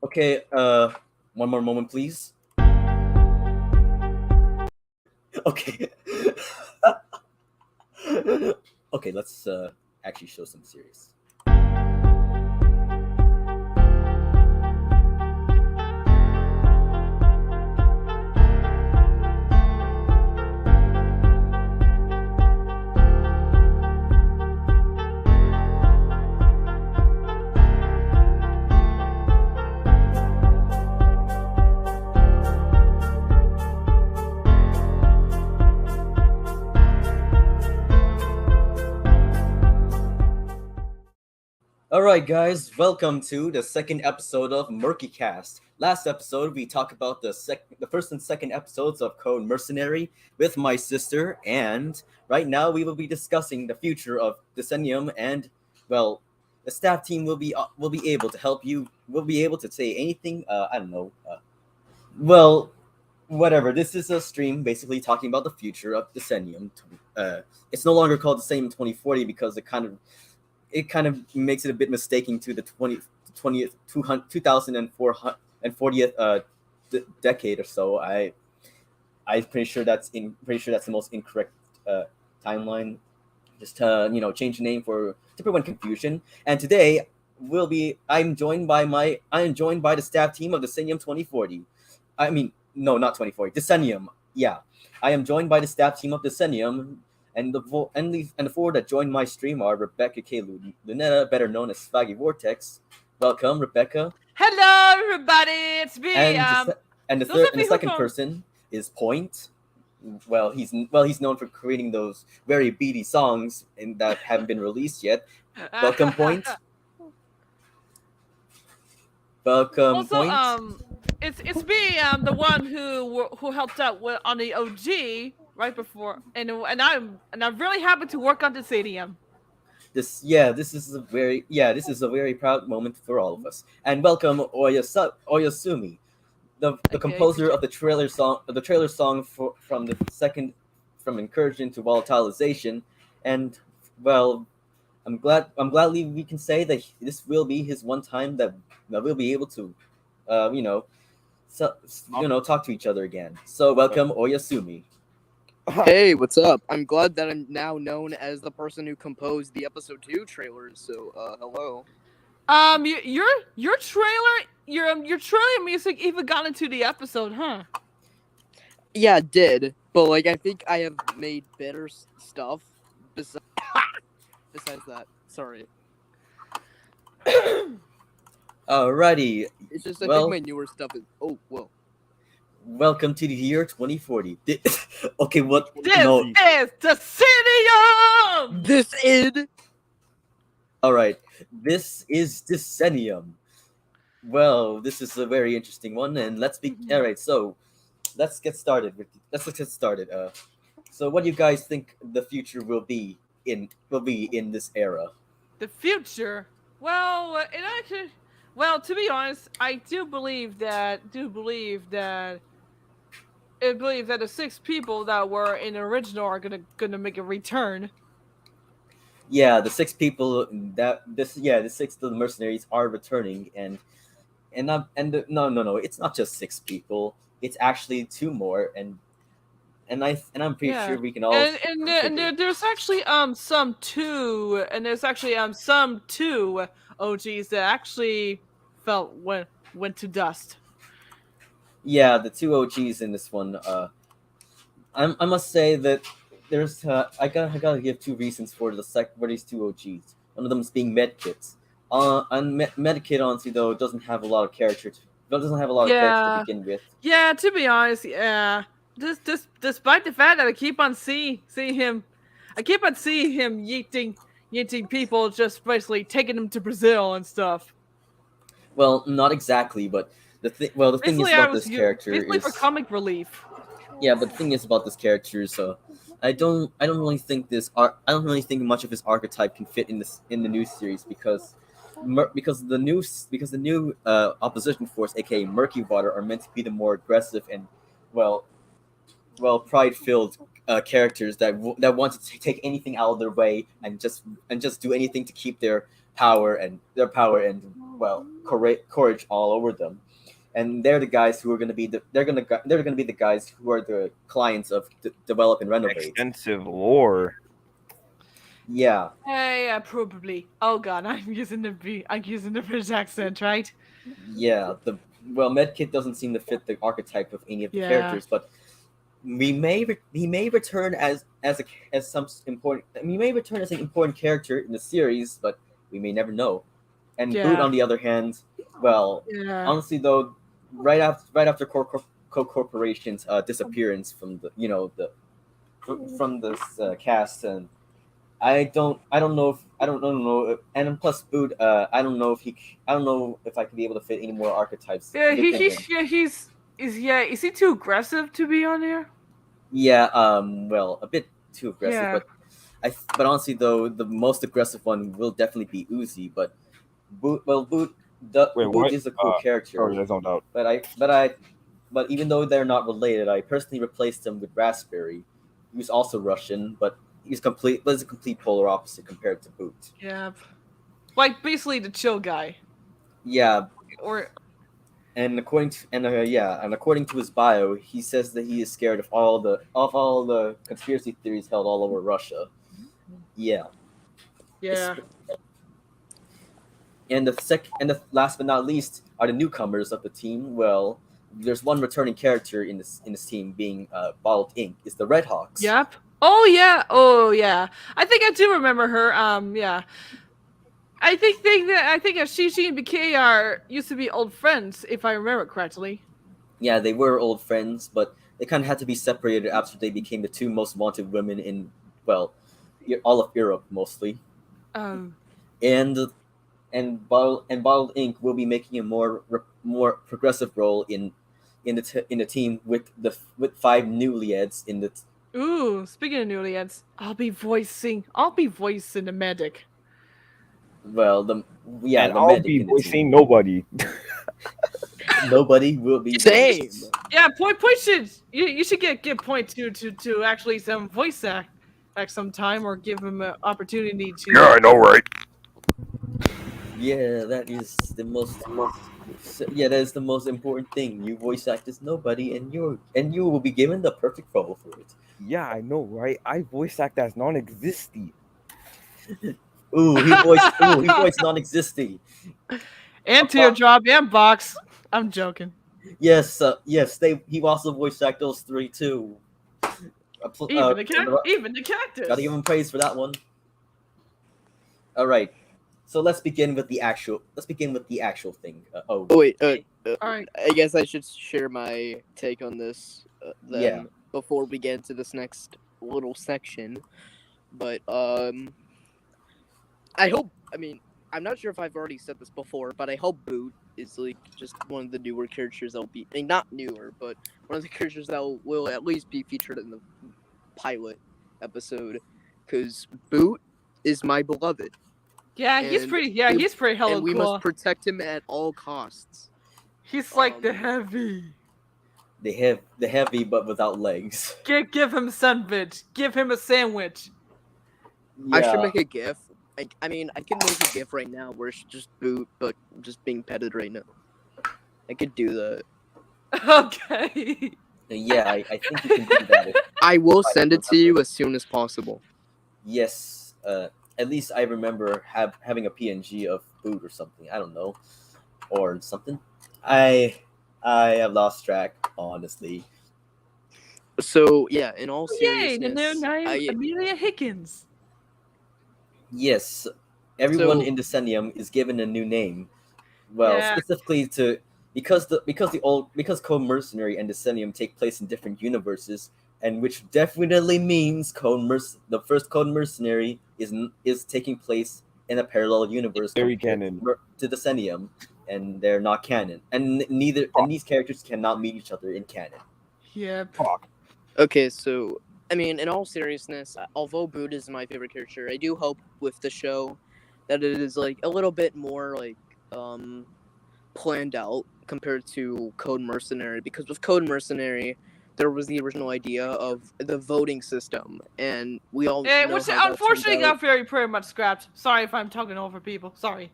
Okay, one more moment, please. Okay. Okay, let's actually show some serious. All right, guys, welcome to the second episode of MURKYCAST. Last episode, we talked about the first and second episodes of Code Mercenary with my sister, and right now we will be discussing the future of DECENNIUM, and well, the staff team will be able to help you. Will be able to say anything. I don't know. Well, whatever. This is a stream basically talking about the future of DECENNIUM. It's no longer called DECENNIUM 2040 because it kind of makes it a bit mistaking to the 2040th decade or so. I'm pretty sure that's the most incorrect timeline. Just to change the name to prevent confusion. And today I'm joined by the staff team of DECENNIUM 2040. I mean, no, not 2040. DECENNIUM. Yeah, I am joined by the staff team of DECENNIUM. And the four that joined my stream are Rebecca K. Lunetta, better known as Swaggy Vortex. Welcome, Rebecca. Hello, everybody. It's me. And the second person is Point. Well, he's known for creating those very beady songs that haven't been released yet. Welcome, Point. Welcome, also, Point. it's me. The one who helped out on the OG right before, and I'm really happy to work on DECENNIUM. This is a very proud moment for all of us. And welcome Oyasumi, the composer of the trailer song from Incursion to Volatilization. And well, I'm gladly we can say that this will be his one time that we'll be able to talk to each other again. So welcome Oyasumi. Hey, what's up? I'm glad that I'm now known as the person who composed the episode 2 trailers. So, hello. Your trailer music even got into the episode, huh? Yeah, it did. But I think I have made better stuff besides that. Sorry. Alrighty. It's just I think my newer stuff is. Oh, whoa. Welcome to the year 2040. Okay, what? This is DECENNIUM! This is... Alright, this is DECENNIUM. Well, this is a very interesting one, and let's be... Alright, so, let's get started. So what do you guys think the future will be in this era? The future? Well, it actually... Well, to be honest, I do believe that the 6 people that were in the original are gonna make a return. Yeah, the 6 people the 6 of the mercenaries are returning, no, it's not just 6 people. It's actually 2 more, and I'm pretty sure we can all. And there's actually some 2 OGs that actually went to dust. Yeah, the 2 OGs in this one. I must say that there's I gotta give 2 reasons for these 2 OGs. One of them is being Medkit. And Medkit, honestly, though, doesn't have a lot of character. Doesn't have a lot of character to begin with. Yeah, to be honest, yeah. Despite the fact that I keep on seeing him yeeting people, just basically taking them to Brazil and stuff. Well, not exactly, but the thing is about this character is for comic relief. Yeah, but the thing is about this character, so I don't really think much of his archetype can fit in the new series because the new opposition force, aka Murky Water, are meant to be the more aggressive and pride-filled characters that want to take anything out of their way and just do anything to keep their power and well courage all over them. And they're the guys who are going to be they're going to be the guys who are the clients of develop and renovate. Extensive lore. Yeah. Yeah, probably. Oh god, I'm using the British accent, right? Yeah. Medkit doesn't seem to fit the archetype of any of the characters, but he may return as some important. He may return as an important character in the series, but we may never know. And Boot, on the other hand, well, honestly though, right after Corporation's disappearance from the from this cast, and I don't know, and plus Boot, I don't know if I could be able to fit any more archetypes. Yeah, is he too aggressive to be on there? Yeah, well, a bit too aggressive, but honestly though, the most aggressive one will definitely be Uzi, but Boot is a cool character. Oh, there's no doubt. But even though they're not related, I personally replaced him with Raspberry. He was also Russian, but he's a complete polar opposite compared to Boot. Yeah, like basically the chill guy. Yeah. Or. And according to his bio, he says that he is scared of all the conspiracy theories held all over Russia. Yeah. Yeah. And the last but not least are the newcomers of the team. Well, there's one returning character in this team, being Bottled Ink. It's the Red Hawks. Yep. Oh yeah. I think I do remember her. Yeah. I think Shishi and BK used to be old friends, if I remember correctly. Yeah, they were old friends, but they kind of had to be separated after they became the two most wanted women in, well, all of Europe mostly. And Bottled Ink will be making a more progressive role in the team with 5 newlyweds in the. Ooh, speaking of newlyweds, I'll be voicing the medic. Well, and I'll be voicing nobody. Nobody will be same. Yeah, point should you should get point to actually some voice act sometime, or give him an opportunity to. Yeah, I know, right? Yeah, that is the most. Yeah, that is the most important thing. You voice act as nobody, and you will be given the perfect role for it. Yeah, I know, right? I voice act as non-existent. He voiced non-existing. And Teardrop and Box. I'm joking. Yes. He also voiced act those 3 too. Even the cactus. Gotta give him praise for that one. All right. So let's begin with the actual thing. Wait. All right. I guess I should share my take on this before we get into this next little section. But I'm not sure if I've already said this before, but I hope Boot is like just one of the newer characters that will be, not newer, but one of the characters that will at least be featured in the pilot episode, because Boot is my beloved. Yeah, he's pretty hella and we cool. must protect him at all costs. He's like the heavy. The heavy, but without legs. Give him a sandwich. Give him a sandwich. Yeah. I should make a GIF. I can make a GIF right now where it's just Boot, but just being petted right now. I could do that. Okay. Yeah, I think you can do that. I will send it to you as soon as possible. Yes. At least I remember having a PNG of Boot or something. I don't know, or something. I have lost track, honestly. So yeah, in all seriousness, Yay! The new name, Amelia Hickens. Yes, everyone in DECENNIUM is given a new name. Well, specifically because Code Mercenary and DECENNIUM take place in different universes, and which definitely means the first Code Mercenary is taking place in a parallel universe very canon to DECENNIUM, and they're not canon, and these characters cannot meet each other in canon. Yep. Okay, so in all seriousness, although Boot is my favorite character, I do hope with the show that it is like a little bit more like planned out compared to Code Mercenary, because with Code Mercenary, there was the original idea of the voting system, and we all know which how that unfortunately turned out. got very pretty much scrapped. Sorry if I'm talking over people. Sorry.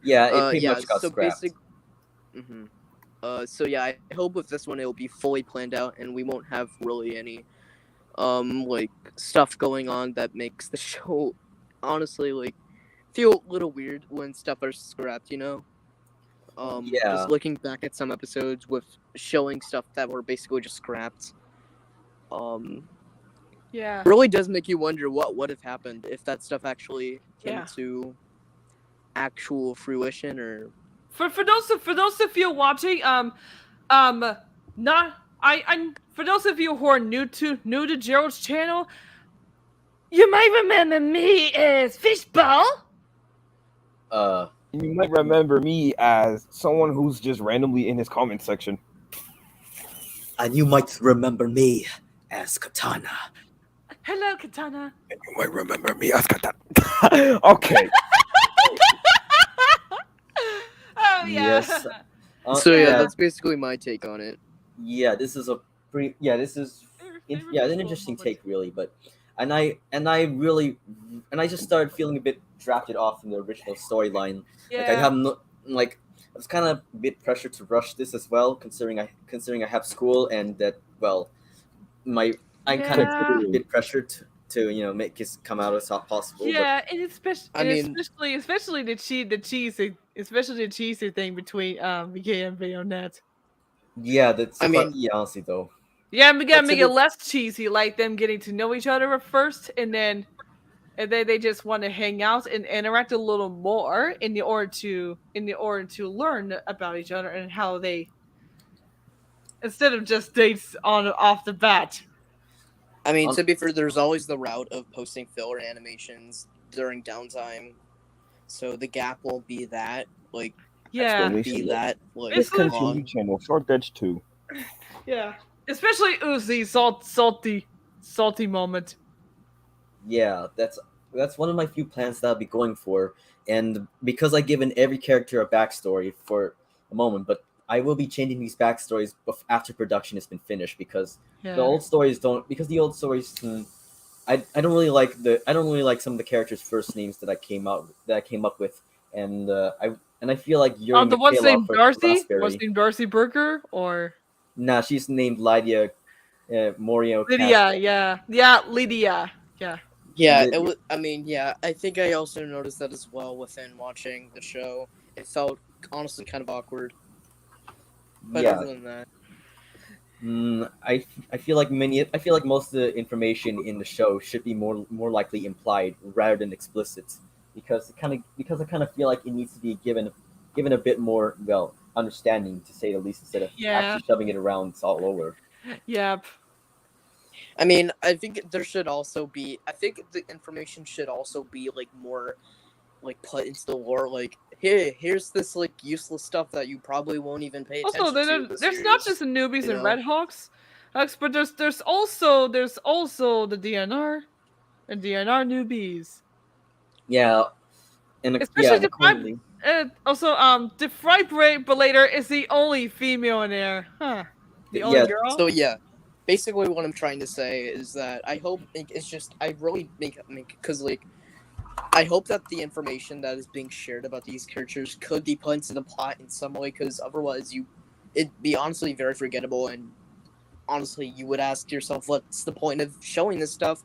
Yeah, it pretty much got so scrapped. So yeah, I hope with this one it'll be fully planned out, and we won't have really any like stuff going on that makes the show honestly like feel a little weird when stuff are scrapped, you know. Yeah. Just looking back at some episodes with showing stuff that were basically just scrapped, Yeah. really does make you wonder what would have happened if that stuff actually came to actual fruition. Or For those of you watching, not I'm for those of you who are new to Gerald's channel, you might remember me as Fishball. You might remember me as someone who's just randomly in his comment section. And you might remember me as Katana. Hello, Katana. And you might remember me as Katana. Okay. Oh yeah. Yes. so yeah, that's basically my take on it. Yeah, this is an interesting take, really. But and I just started feeling a bit drafted off from the original storyline. Yeah. Like I have no, like I was kind of a bit pressured to rush this as well, considering I have school, and that I'm kind of a bit pressured to make this come out as possible. Yeah, and especially the cheesy thing between Miguel and Bayonette. Yeah, that's honestly though. Yeah, we gotta make it less cheesy, like them getting to know each other at first, and then they just want to hang out and interact a little more in the order to learn about each other and how they, instead of just dates off the bat. I mean, to be fair, there's always the route of posting filler animations during downtime, so the gap won't be that Discontinued channel, Short Edge 2. Yeah, especially Uzi's salty moment. Yeah, that's one of my few plans that I'll be going for, and because I've given every character a backstory for a moment, but I will be changing these backstories after production has been finished, because the old stories I don't really like some of the characters' first names that I came up with, and I feel like you're the one's named Darcy. What's named Darcy Burger or? Nah, she's named Lydia Morio. Lydia, Lydia, yeah. Yeah, it was. I mean, yeah, I think I also noticed that as well within watching the show. It felt honestly kind of awkward. But other than that, I feel like most of the information in the show should be more likely implied rather than explicit, because I kind of feel like it needs to be given a bit more understanding, to say the least, instead of actually shoving it around all over. Yep. I mean, I think there should also be. I think the information should also be more put into the lore. Like, here's this useless stuff that you probably won't even pay attention to. There's not just the newbies and Red Hawks, but there's also the DNR and DNR newbies. Yeah, and especially the Fright Blader is the only female in there, huh? The only girl. So yeah. Basically, what I'm trying to say is that I hope it's just I really because I hope that the information that is being shared about these characters could be put into the plot in some way, because otherwise it'd be honestly very forgettable, and honestly you would ask yourself, what's the point of showing this stuff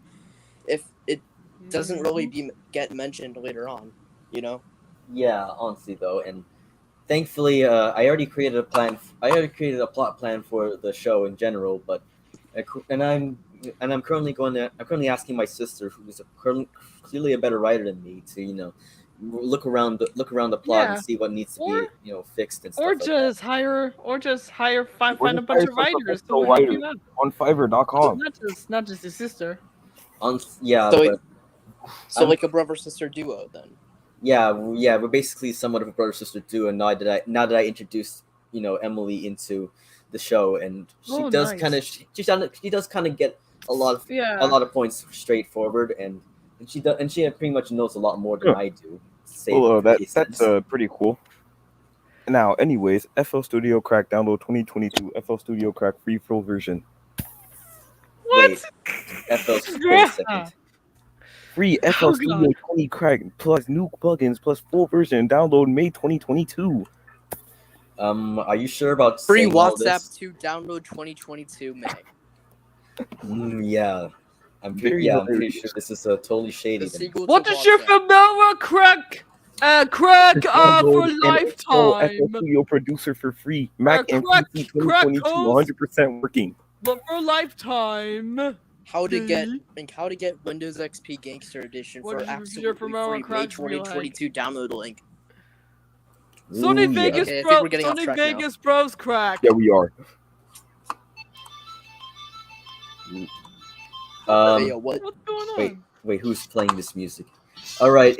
if it doesn't really get mentioned later on, you know? Yeah, honestly though, and thankfully I already created a plot plan for the show in general, but I'm currently asking my sister, who's clearly a better writer than me, to look around the plot and see what needs to be fixed and stuff. Or just hire find a bunch of writers to help you out on Fiverr.com. Not just his sister. So like a brother sister duo then. Yeah, we're basically somewhat of a brother sister duo. Now that I introduced Emily into the show, and she does kind of get a lot of points straightforward, and she pretty much knows a lot more than I do. That's pretty cool. Now, anyways, FL Studio Crack download 2022 FL Studio Crack free pro version. Wait, FL. Wait a second. Free FL Studio 20 crack plus new plugins plus full version. Download May 2022. Are you sure about Free saying all WhatsApp this? to download 2022 May. Yeah. I'm pretty sure this is totally shady. The Then. sequel What to is your WhatsApp. familiar crack? Crack for Download an FL lifetime. Studio producer for free. Mac and crack- PC crack 2022 codes. 100% working. But for lifetime. How to get Windows XP Gangster Edition What for is your absolutely familiar free May cracks be like? 2022 download link. Sony Ooh, yeah. Vegas Okay, I think Pro. we're getting off Sony track now. Vegas Pros crack. Yeah, we are. Hey, yo, what? What's going on? Wait, who's playing this music? All right,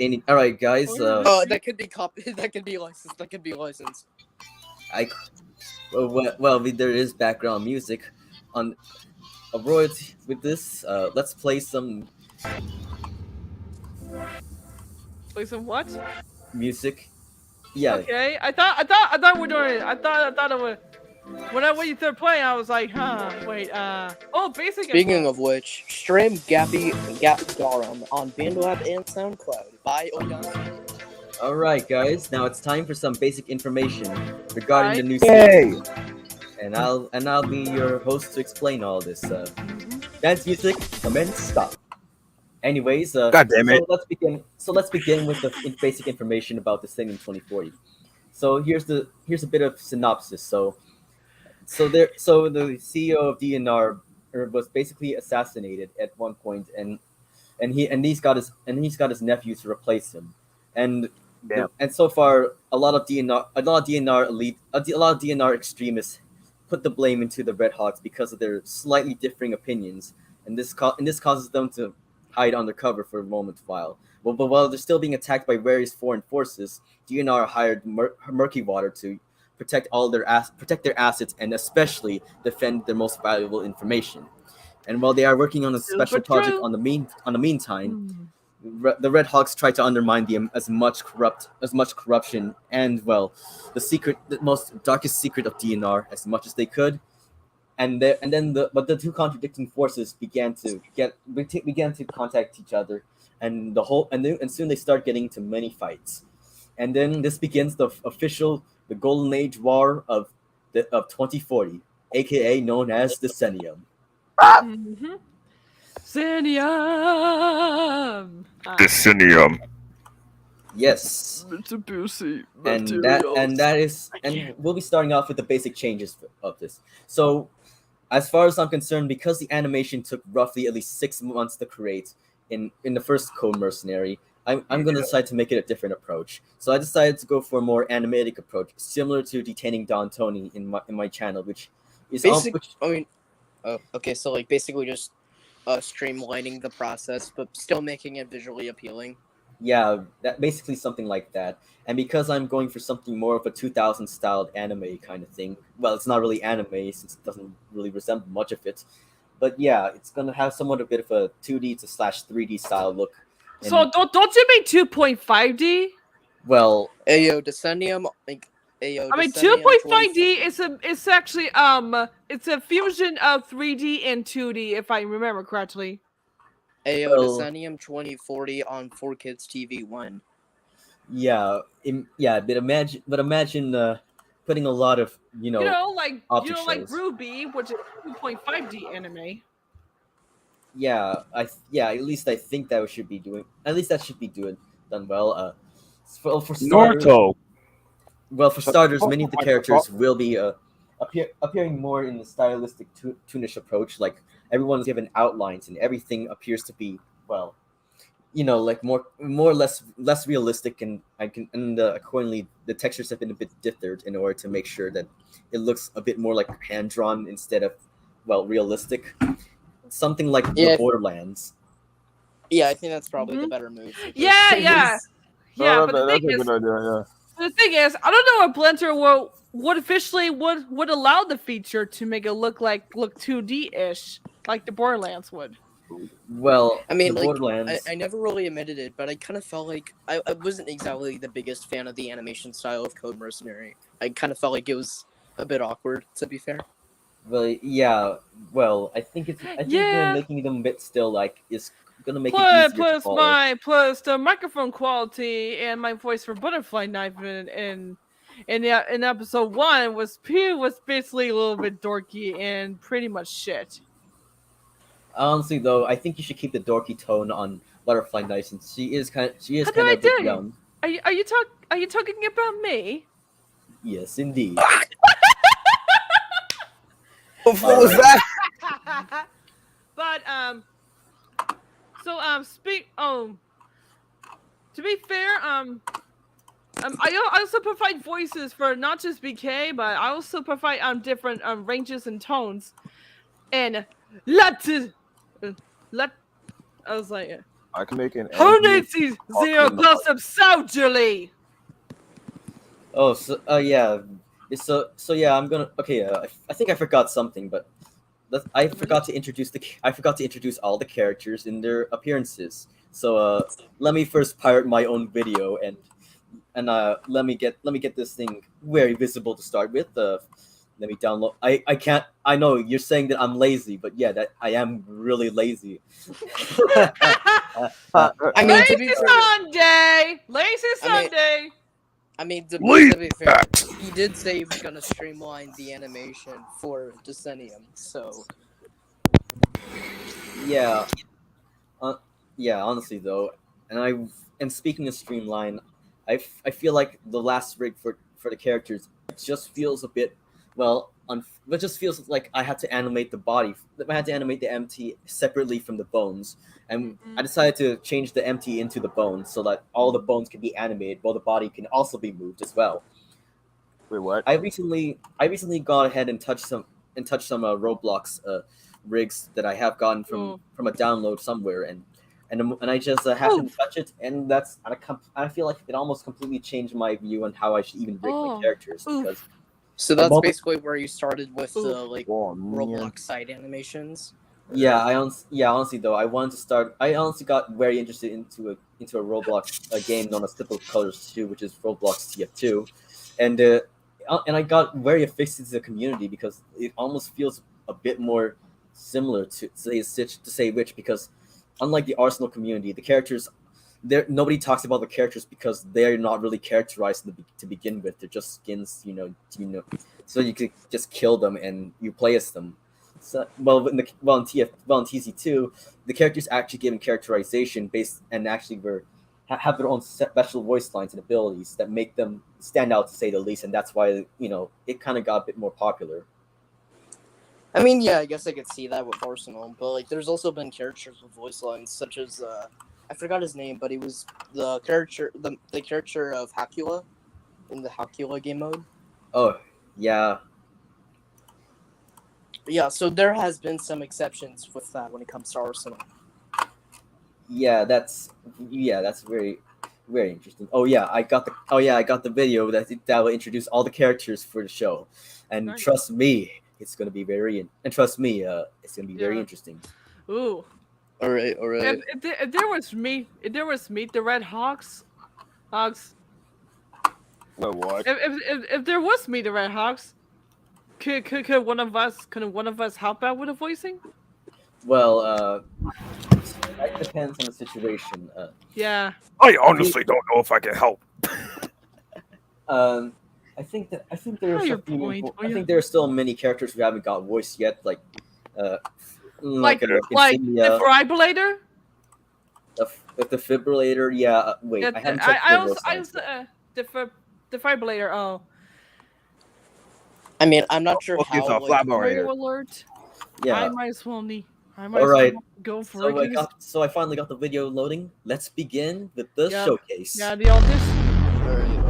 guys. That could be that could be licensed. That could be licensed. There is background music on a royalty with this. Let's play some Play some what? music. Yeah. Okay. I thought we're doing it. I thought it was. When you started playing, I was like, wait, oh, basic. Speaking of which, stream Gap Garum on BandLab and SoundCloud by Oyan. All right, guys. Now it's time for some basic information regarding the new Hey! season, and I'll be your host to explain all this. Dance music, commence, stop. Anyways, God damn it. So let's begin with the basic information about this thing in 2040. So here's a bit of synopsis. So the CEO of DNR was basically assassinated at one point, and he's got his nephew to replace him, and so far a lot of DNR extremists put the blame into the Red Hawks because of their slightly differing opinions, and this causes them to hide undercover for a moment but while they're still being attacked by various foreign forces, DNR hired Murky Water to protect their assets and especially defend their most valuable information. And while they are working on a special project on the meantime, the Red Hawks try to undermine as much corruption and the most darkest secret of DNR as much as they could. But the two contradicting forces began to contact each other, and soon they start getting into many fights, and then this begins the Golden Age War of 2040, aka known as DECENNIUM. DECENNIUM. Yes. And we'll be starting off with the basic changes of this. So, as far as I'm concerned, because the animation took roughly at least 6 months to create in the first Code Mercenary, I'm going to decide to make it a different approach. So I decided to go for a more animatic approach, similar to Detaining Don Tony in my channel, which is basically just streamlining the process, but still making it visually appealing. Yeah, basically something like that. And because I'm going for something more of a 2000 styled anime kind of thing, well, it's not really anime since it doesn't really resemble much of it, but yeah, it's gonna have somewhat a bit of a 2D to /3D style look. So don't you mean 2.5D? Well, Ayo, DECENNIUM, I mean 2.5D is actually it's a fusion of 3D and 2D if I remember correctly. Ayo, DECENNIUM 2040 on 4Kids TV 1. Yeah, but imagine putting a lot of like Ruby, which is 2.5D anime. Yeah, at least I think that should be done well. For starters, Naruto. Well, for starters, many of the characters will be appearing more in the stylistic toonish approach. Like everyone's given outlines, and everything appears to be like more or less realistic, and accordingly the textures have been a bit dithered in order to make sure that it looks a bit more like hand drawn instead of realistic. Something like the Borderlands. Yeah, I think that's probably the better move. Yeah. But the thing is, I don't know if Blender would officially would allow the feature to make it look 2D-ish, like the Borderlands would. Well, I mean, Borderlands. I never really admitted it, but I kind of felt like I wasn't exactly the biggest fan of the animation style of Code Mercenary. I kind of felt like it was a bit awkward, to be fair. Well, yeah. Well, I think Yeah. making them a bit still like is gonna make it Plus, easier to follow. plus the microphone quality and my voice for Butterfly Knife in episode 1 was basically a little bit dorky and pretty much shit. Honestly, though, I think you should keep the dorky tone on Butterfly Knight since she is How did kind I of a bit do? young. Are you talking about me? Yes, indeed. What was that? But to be fair, I also provide voices for not just BK, but I also provide different ranges and tones. And let I was like, I can make an Honeyseed zero plus of Southerly. Oh, yeah. So yeah, I'm gonna. Okay, I think I forgot something, but I forgot to introduce all the characters in their appearances. So let me first pirate my own video and let me get this thing very visible to start with. Let me download. I can't. I know you're saying that I'm lazy, but yeah, that I am really lazy. I mean, to be Lazy fair, Sunday, lazy Sunday. to be fair, he did say he was gonna streamline the animation for DECENNIUM, so Yeah. Yeah, honestly though, and speaking of streamline, I feel like the last rig for the characters just feels a bit it just feels like I had to animate the body. I had to animate the MT separately from the bones, and I decided to change the MT into the bones so that all the bones can be animated, while the body can also be moved as well. Wait, what? I recently got ahead and touched some Roblox rigs that I have gotten from a download somewhere, and I just happened to touch it, and I feel like it almost completely changed my view on how I should even rig my characters because. So that's basically where you started with the man. Roblox side animations. Yeah, honestly though, I wanted to start. I honestly got very interested into a Roblox game known as Typical Colors 2, which is Roblox TF2, and I got very affixed to the community because it almost feels a bit more similar to say which, because unlike the Arsenal community, the characters nobody talks about the characters because they're not really characterized to begin with. They're just skins, so you could just kill them and you play as them. So, in TC2, the characters actually given characterization based and actually have their own special voice lines and abilities that make them stand out, to say the least, and that's why it kind of got a bit more popular. I mean, yeah, I guess I could see that with Arsenal, but there's also been characters with voice lines such as I forgot his name, but he was the character of Hakula in the Hakula game mode. Oh, yeah. Yeah, so there has been some exceptions with that when it comes to Arsenal. Yeah, that's very, very interesting. Oh yeah, I got the video that will introduce all the characters for the show, and Nice. trust me, it's gonna be very it's gonna be very interesting. Ooh. All right. If there was Meet the Red Hawks. Wait, what? If there was Meet the Red Hawks, could one of us help out with the voicing? Well, that depends on the situation. Yeah. I honestly don't know if I can help. I think there are your a few point, I think there are still many characters who haven't got voiced yet, like Like Insignia, defibrillator. the defibrillator. Yeah, wait, Yeah, I haven't checked I also defibrillator. Oh, I mean, I'm not sure Okay, how. so Flabber right radio here. alert. Yeah. I might as well Alright. go for it. So I finally got the video loading. Let's begin with the Yep. showcase. Yeah, the audition. All right.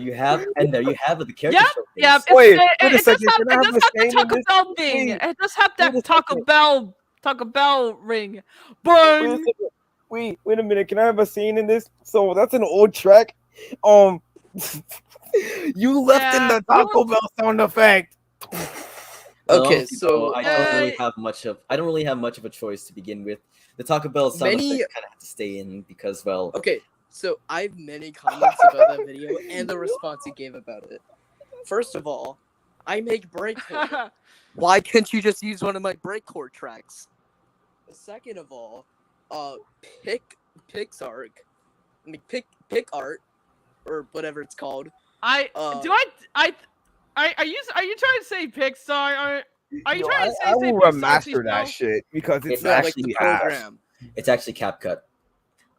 you have the character Yep, showcase. yeah. Wait, It wait a does second, have, can I it have does a have the saying in Taco this? Bell thing. Wait, It does have wait a that Taco Bell ring. Wait a Burn. second. Wait a minute. Can I have a scene in this? So that's an old track. You left in Yeah, the Taco Bell sound effect. Well, Okay, honestly, though, so I don't really have much of a choice to begin with. The Taco Bell sound Many- effects kind of have to stay in because, well, okay, so I have many comments about that video and the response you gave about it. First of all, I make breakcore. Why couldn't you just use one of my breakcore tracks? Second of all, PixArt, pick art, or whatever it's called. Are are you trying to say Pixar? Are you trying to I say will Pixar remaster that show? shit because it's It's No, like actually the ass. program. it's actually CapCut.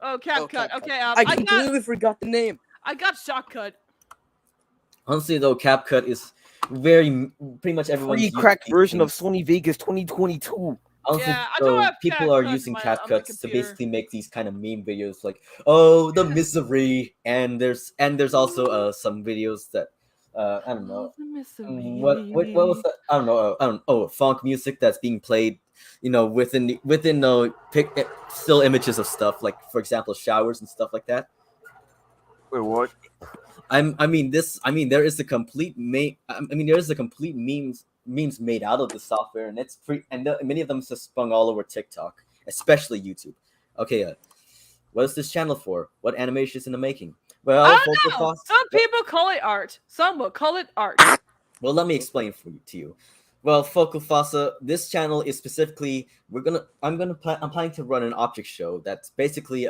Oh, CapCut. CapCut. Okay, I completely forgot the name. I got Shotcut. Honestly, though, CapCut is pretty much everyone's Free using cracked these version of things. Sony Vegas 2022. Honestly, Yeah, I do though, have people are CapCut using on my CapCuts to computer. basically make these kind of meme videos, like the misery, and there's also some videos that I don't know. What was that? I don't know. Funk music that's being played, within still images of stuff like, for example, showers and stuff like that. Wait, what? There is a complete memes made out of the software, and it's free, and many of them just sprung all over TikTok, especially YouTube. Okay, what is this channel for? What animation is in the making? Well, I don't know. Some people call it art. Some will call it art. Well, let me explain to you. Well, Focal Fossa, this channel is specifically I'm planning to run an object show that's basically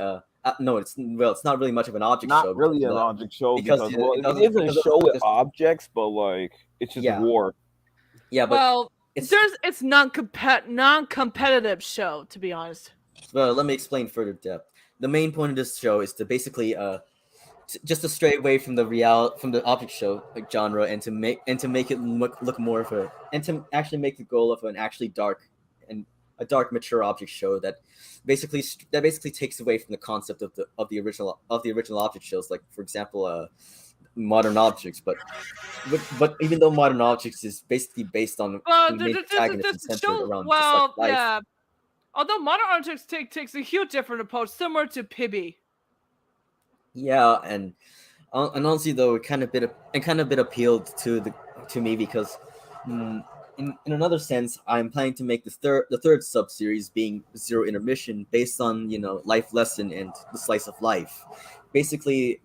no, it's not really much of an object show. Not really an object show because it is a show with objects, but like it's just war. Yeah, but it's non-competitive show, to be honest. Well, let me explain further depth. The main point of this show is to basically just to stray away from the object show like genre and to make it look more of and to actually make the goal of an actually dark mature object show that basically takes away from the concept of the original object shows, like, for example, Modern Objects, but even though Modern Objects is basically based on the main protagonist and centered around just like life. Yeah. Although Modern Objects takes a huge different approach, similar to Pibby. Yeah, and honestly, though, it kind of bit appealed to me because, in another sense, I'm planning to make the third sub series being Zero Intermission, based on life lesson and the slice of life, basically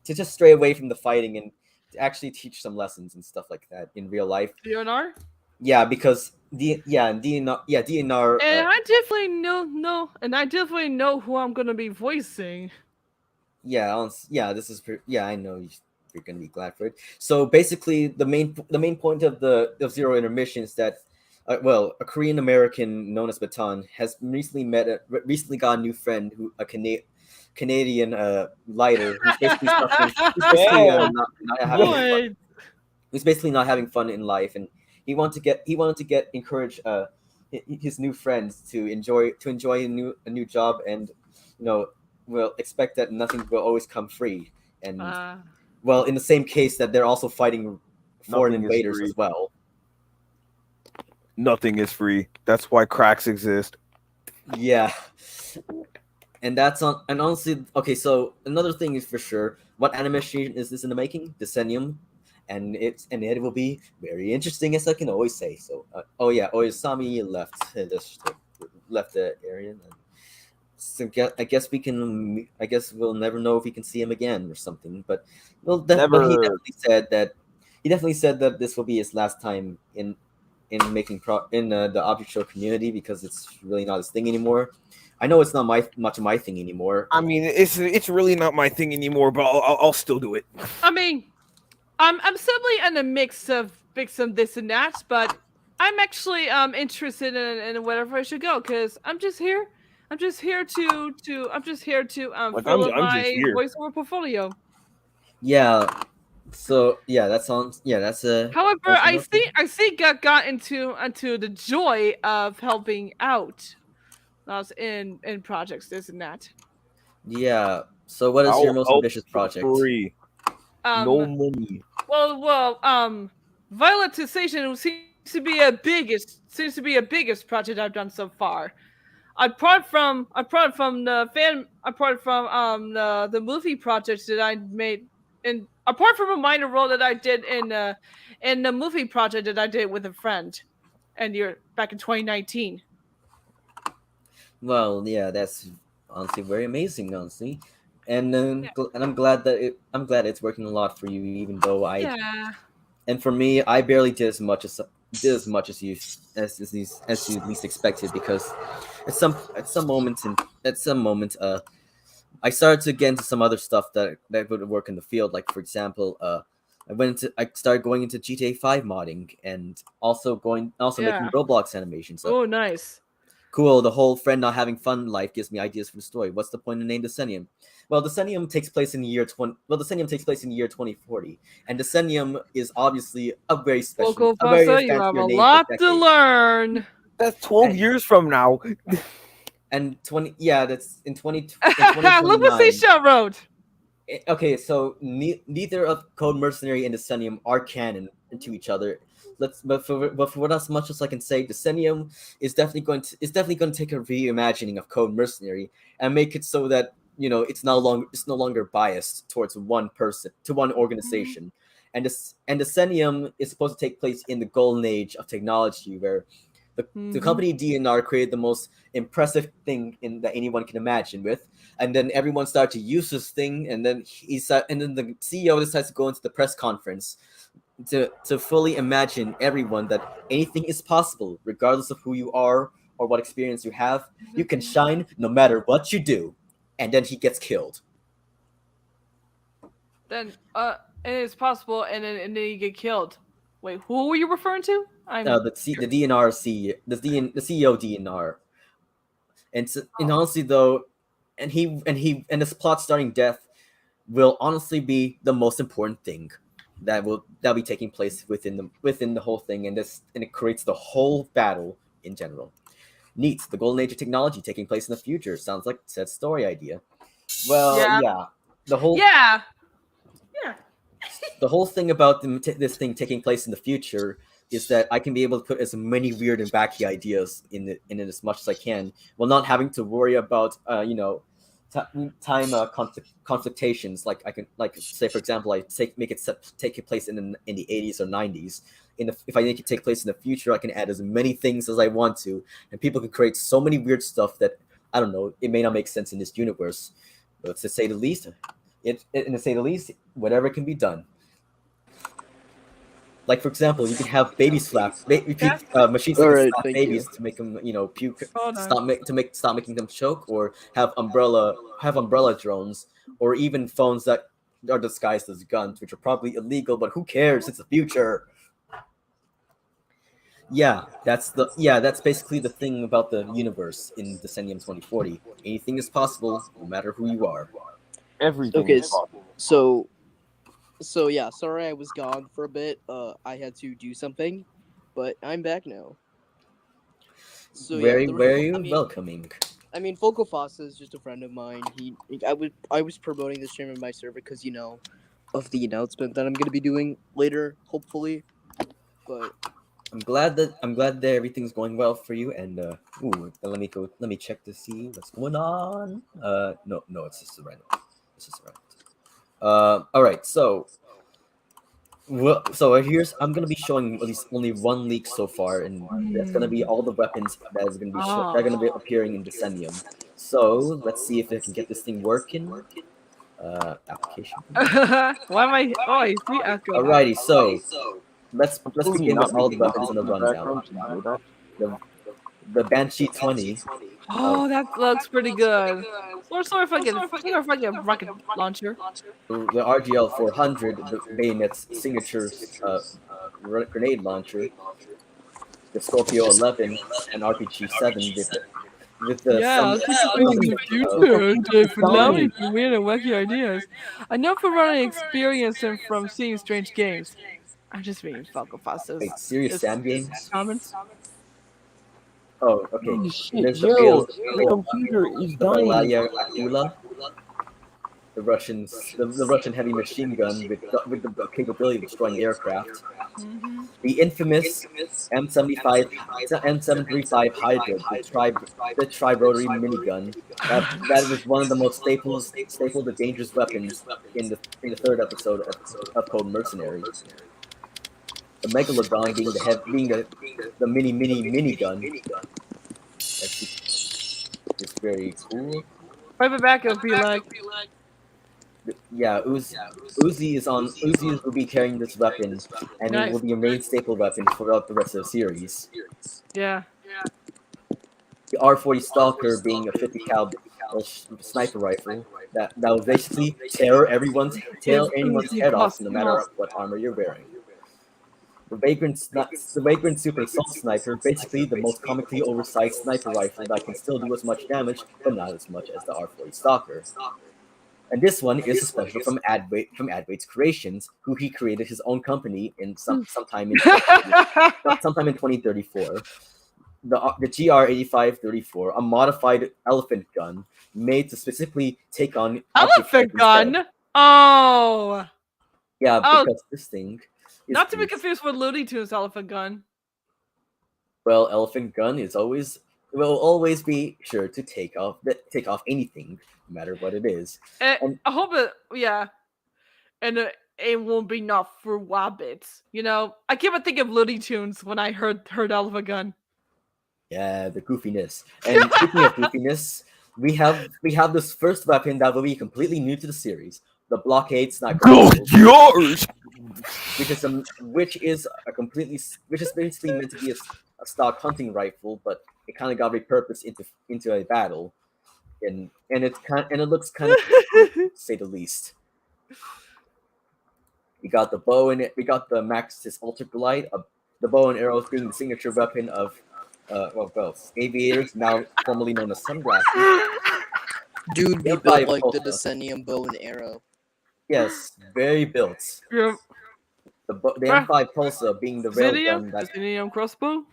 to just stray away from the fighting and to actually teach some lessons and stuff like that in real life. DNR? Yeah, because DNR. And I definitely know who I'm gonna be voicing. I know you're gonna be glad for it. So basically, the main point of Zero Intermission is that, a Korean American known as Baton has recently got a new friend, a Canadian lighter, who's basically he's basically not having fun in life, and he wanted to encourage his new friends to enjoy a new job, and will expect that nothing will always come free, and in the same case that they're also fighting foreign invaders as well. Nothing is free. That's why cracks exist. Yeah. And honestly, okay, so another thing is for sure, what animation is this in the making? DECENNIUM, and it will be very interesting, as I can always say. So Oyasami left the area. So I guess we'll never know if we can see him again or something. But but he definitely said that this will be his last time in making the object show community, because it's really not his thing anymore. I know it's not much of my thing anymore. I mean, it's really not my thing anymore, but I'll still do it. I mean, I'm simply in a mix of this and that, but I'm actually interested in whatever I should go, because I'm just here to fill up my voiceover portfolio. Yeah. So that's a. However, I think I got into the joy of helping out us in projects, this and that. Yeah. So what is your most ambitious project? Free. No money. Violetization seems to be a biggest project I've done so far. Apart from the movie projects that I made, and apart from a minor role that I did in the movie project that I did with a friend, and you're back in 2019. Well, yeah, that's honestly very amazing, honestly, and Yeah. and I'm glad it's working a lot for you, even though Yeah. and for me, I barely did as much as you least expected because at some moment, I started to get into some other stuff that would work in the field. Like for example, I started going into GTA 5 modding and also making Yeah. Roblox animations. Oh, nice. Cool. The whole friend not having fun life gives me ideas for the story. What's the point in the name DECENNIUM? Well, DECENNIUM takes place in the year 2040, and DECENNIUM is obviously Local a very Fossa, you have fancier a name for lot to decade. learn. That's 12 And- years from now. And that's in 20 in Look what 2029. Seashell wrote. Okay, so neither of Code Mercenary and DECENNIUM are canon to each other. But for as much as I can say, DECENNIUM is definitely going to take a reimagining of Code Mercenary and make it so that it's no longer biased towards one person to one organization. And DECENNIUM is supposed to take place in the golden age of technology, where the company DNR created the most impressive thing that anyone can imagine with, and then everyone started to use this thing, and then the CEO decides to go into the press conference to fully imagine everyone that anything is possible, regardless of who you are or what experience you have. You can shine no matter what you do, and then he gets killed. Then and it's possible, and then you get killed. Wait, who were you referring to? The DNR the CEO DNR, and honestly though, and his plot starting death will honestly be the most important thing that'll be taking place within the whole thing, and it creates the whole battle in general. Neat, the golden age of technology taking place in the future sounds like said story idea. Well, yeah, the whole Yeah. the whole thing about this thing taking place in the future is that I can be able to put as many weird and wacky ideas in it as much as I can, while not having to worry about time conflictations. Like I can, like, say for example, I make it take place in the 80s or 90s. If I make it take place in the future, I can add as many things as I want to, and people can create so many weird stuff that I don't know. It may not make sense in this universe, but to say the least, whatever can be done. Like for example, you can have babies machines Alright, slap thank babies you. to make them, puke, Hold on. stop making them choke, or have umbrella drones, or even phones that are disguised as guns, which are probably illegal, but who cares? It's the future. Yeah, that's basically the thing about the universe in DECENNIUM 2040. Anything is possible, no matter who you are. Everything Okay, is possible. so yeah, sorry I was gone for a bit. I had to do something, but I'm back now. So Very, yeah, very welcoming. I mean, Focal Fossa is just a friend of mine. I was promoting this stream on my server because of the announcement that I'm gonna be doing later, hopefully. But I'm glad that everything's going well for you. And let me check to see what's going on. No, it's just a random. All right. So I'm gonna be showing at least only one leak so far, and that's gonna be all the weapons that is gonna be that are gonna be appearing in DECENNIUM. So let's see if I can get this thing working. Application. Why am I? Oh, I see Echo. Alrighty, so let's begin Not with all the making weapons in the background, rundown. you know that? The Banshee 20. Oh, that looks pretty good. Or if I get rocket launcher. The RGL 400, the Bayonet's signature grenade launcher. The Scorpio 11 and RPG 7 with the the future to allow me to weird and wacky ideas. I know from running experience and from seeing strange games. I'm just reading Falco Fossa's serious Sam games. comments. Oh, okay. Holy shit, There's yo, the computer is dying. Valaya Akula. the Russian heavy machine gun with the capability of destroying aircraft. Mhm. The infamous M735 Hybrid, the tri-rotary minigun. That was one of the most staple the dangerous weapons in the third episode of Code Mercenary. The Megalodon being the minigun. It's very cool. Right back, it'll be like, Yeah, Uzi will be carrying this weapon, and it will nice. be a main staple weapon throughout the rest of the series. Yeah. The R40 Stalker being a 50 caliber sniper rifle that will basically tear anyone's head off, no matter what armor you're wearing. The Vagrant Super Assault Sniper, basically the most comically oversized sniper rifle that can still do as much damage, but not as much as the R40 Stalker. And this one is a special from Adwait's Creations, who he created his own company in sometime in 2034. The GR8534, a modified elephant gun made to specifically take on Elephant gun? Oh. Yeah, because this thing is not to be confused with Looney Tunes elephant gun. Well, elephant gun will always be sure to take off anything, no matter what it is. I hope it, yeah. And it won't be enough for rabbits. You know, I keep thinking of Looney Tunes when I heard elephant gun. Yeah, the goofiness. And speaking of goofiness, we have this first weapon that will be completely new to the series, the Blockade Sniper Rifle, which is basically meant to be a stock hunting rifle, but it kind of got repurposed into a battle, and it looks kind of to say the least. We got the bow in it. We got the Maxis Ultra Glide, the bow and arrows being the signature weapon of aviators, now formerly known as sunglasses. Dude, be built like the DECENNIUM bow and arrow. Yes, very built. Yep. The M5 Pulsar being the railgun that DECENNIUM crossbow.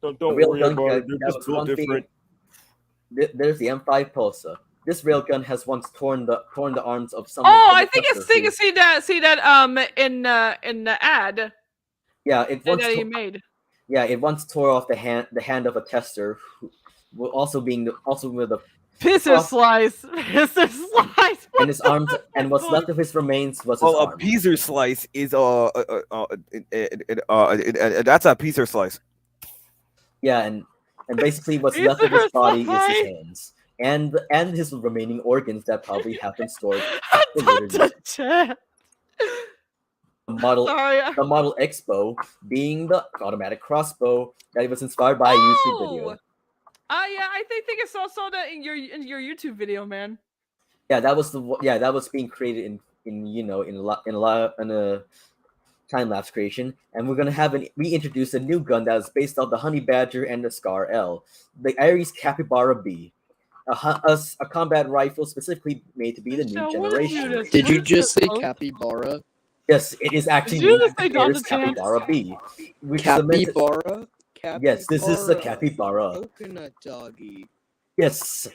Don't worry about it. They're just built different. There's the M5 Pulsar. This railgun has once torn the arms of some. Oh, I think it's thing. See that in the ad. Yeah, it once that he made. Yeah, it once tore off the hand of a tester, who also with a pisser slice. Pisser slice. And his arms, and what's left of his remains was his arm. A Peaser slice is that's a Peaser slice. Yeah, and basically what's left of his body is his hands and his remaining organs that probably have been stored for later use. The Model Expo being the automatic crossbow that was inspired by a YouTube video. Yeah, I think I saw that in your YouTube video, man. Yeah, that was being created in a time lapse creation, and we're gonna reintroduce a new gun that is based on the Honey Badger and the Scar L, the Ares Capybara B, a combat rifle specifically made to be the new generation. Did you just say capybara? Yes, it is actually named Capybara B. Capybara? Yes, this is the capybara. Coconut doggy. Yes,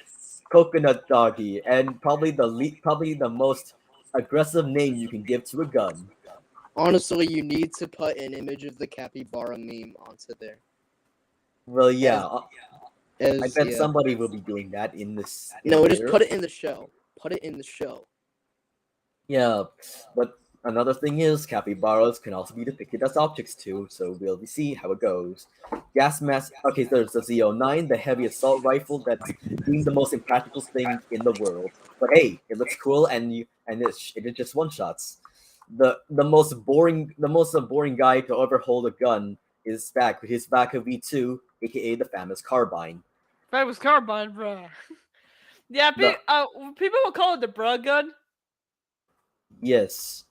coconut doggy, and probably the most aggressive name you can give to a gun. Honestly, you need to put an image of the capybara meme onto there. Well, yeah, I bet somebody will be doing that in this. No, just put it in the show. Put it in the show. Yeah, but another thing is, capybaras can also be depicted as objects too, so we'll see how it goes. Gas mask. Okay, so there's the Z09, the heavy assault rifle that's being the most impractical thing in the world. But hey, it looks cool, and it just one shots. The most boring guy to ever hold a gun is back with his Vaca V2, aka the famous carbine. Famous carbine, bruh. Yeah, people will call it the bruh gun. Yes.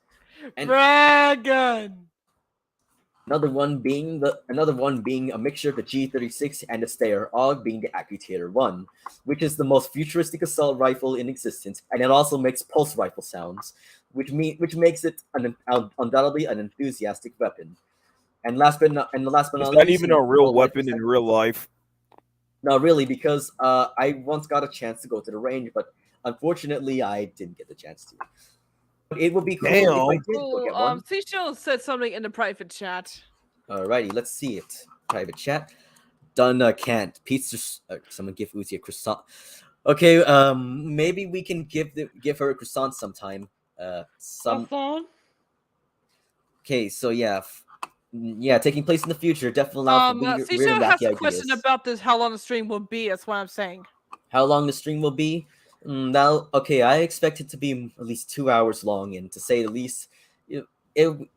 Bruh gun. Another one being a mixture of the G36 and the Steyr AUG being the Accutator 1, which is the most futuristic assault rifle in existence, and it also makes pulse rifle sounds, which makes it undoubtedly an enthusiastic weapon. And last but not least, it's not even a real weapon in real life. No, really, because I once got a chance to go to the range, but unfortunately, I didn't get the chance to. But it would be cool Damn. if I did go get one. Seashell said something in the private chat. Alrighty, let's see it. Private chat. Done can't. Pizza. Someone give Uzi a croissant. Okay, maybe we can give her a croissant sometime. Croissant? Okay, so yeah, taking place in the future, definitely allow for weird Seashell and has wacky a question ideas. about this. How long the stream will be? That's what I'm saying. How long the stream will be? Okay. I expect it to be at least 2 hours long, and to say the least, I'll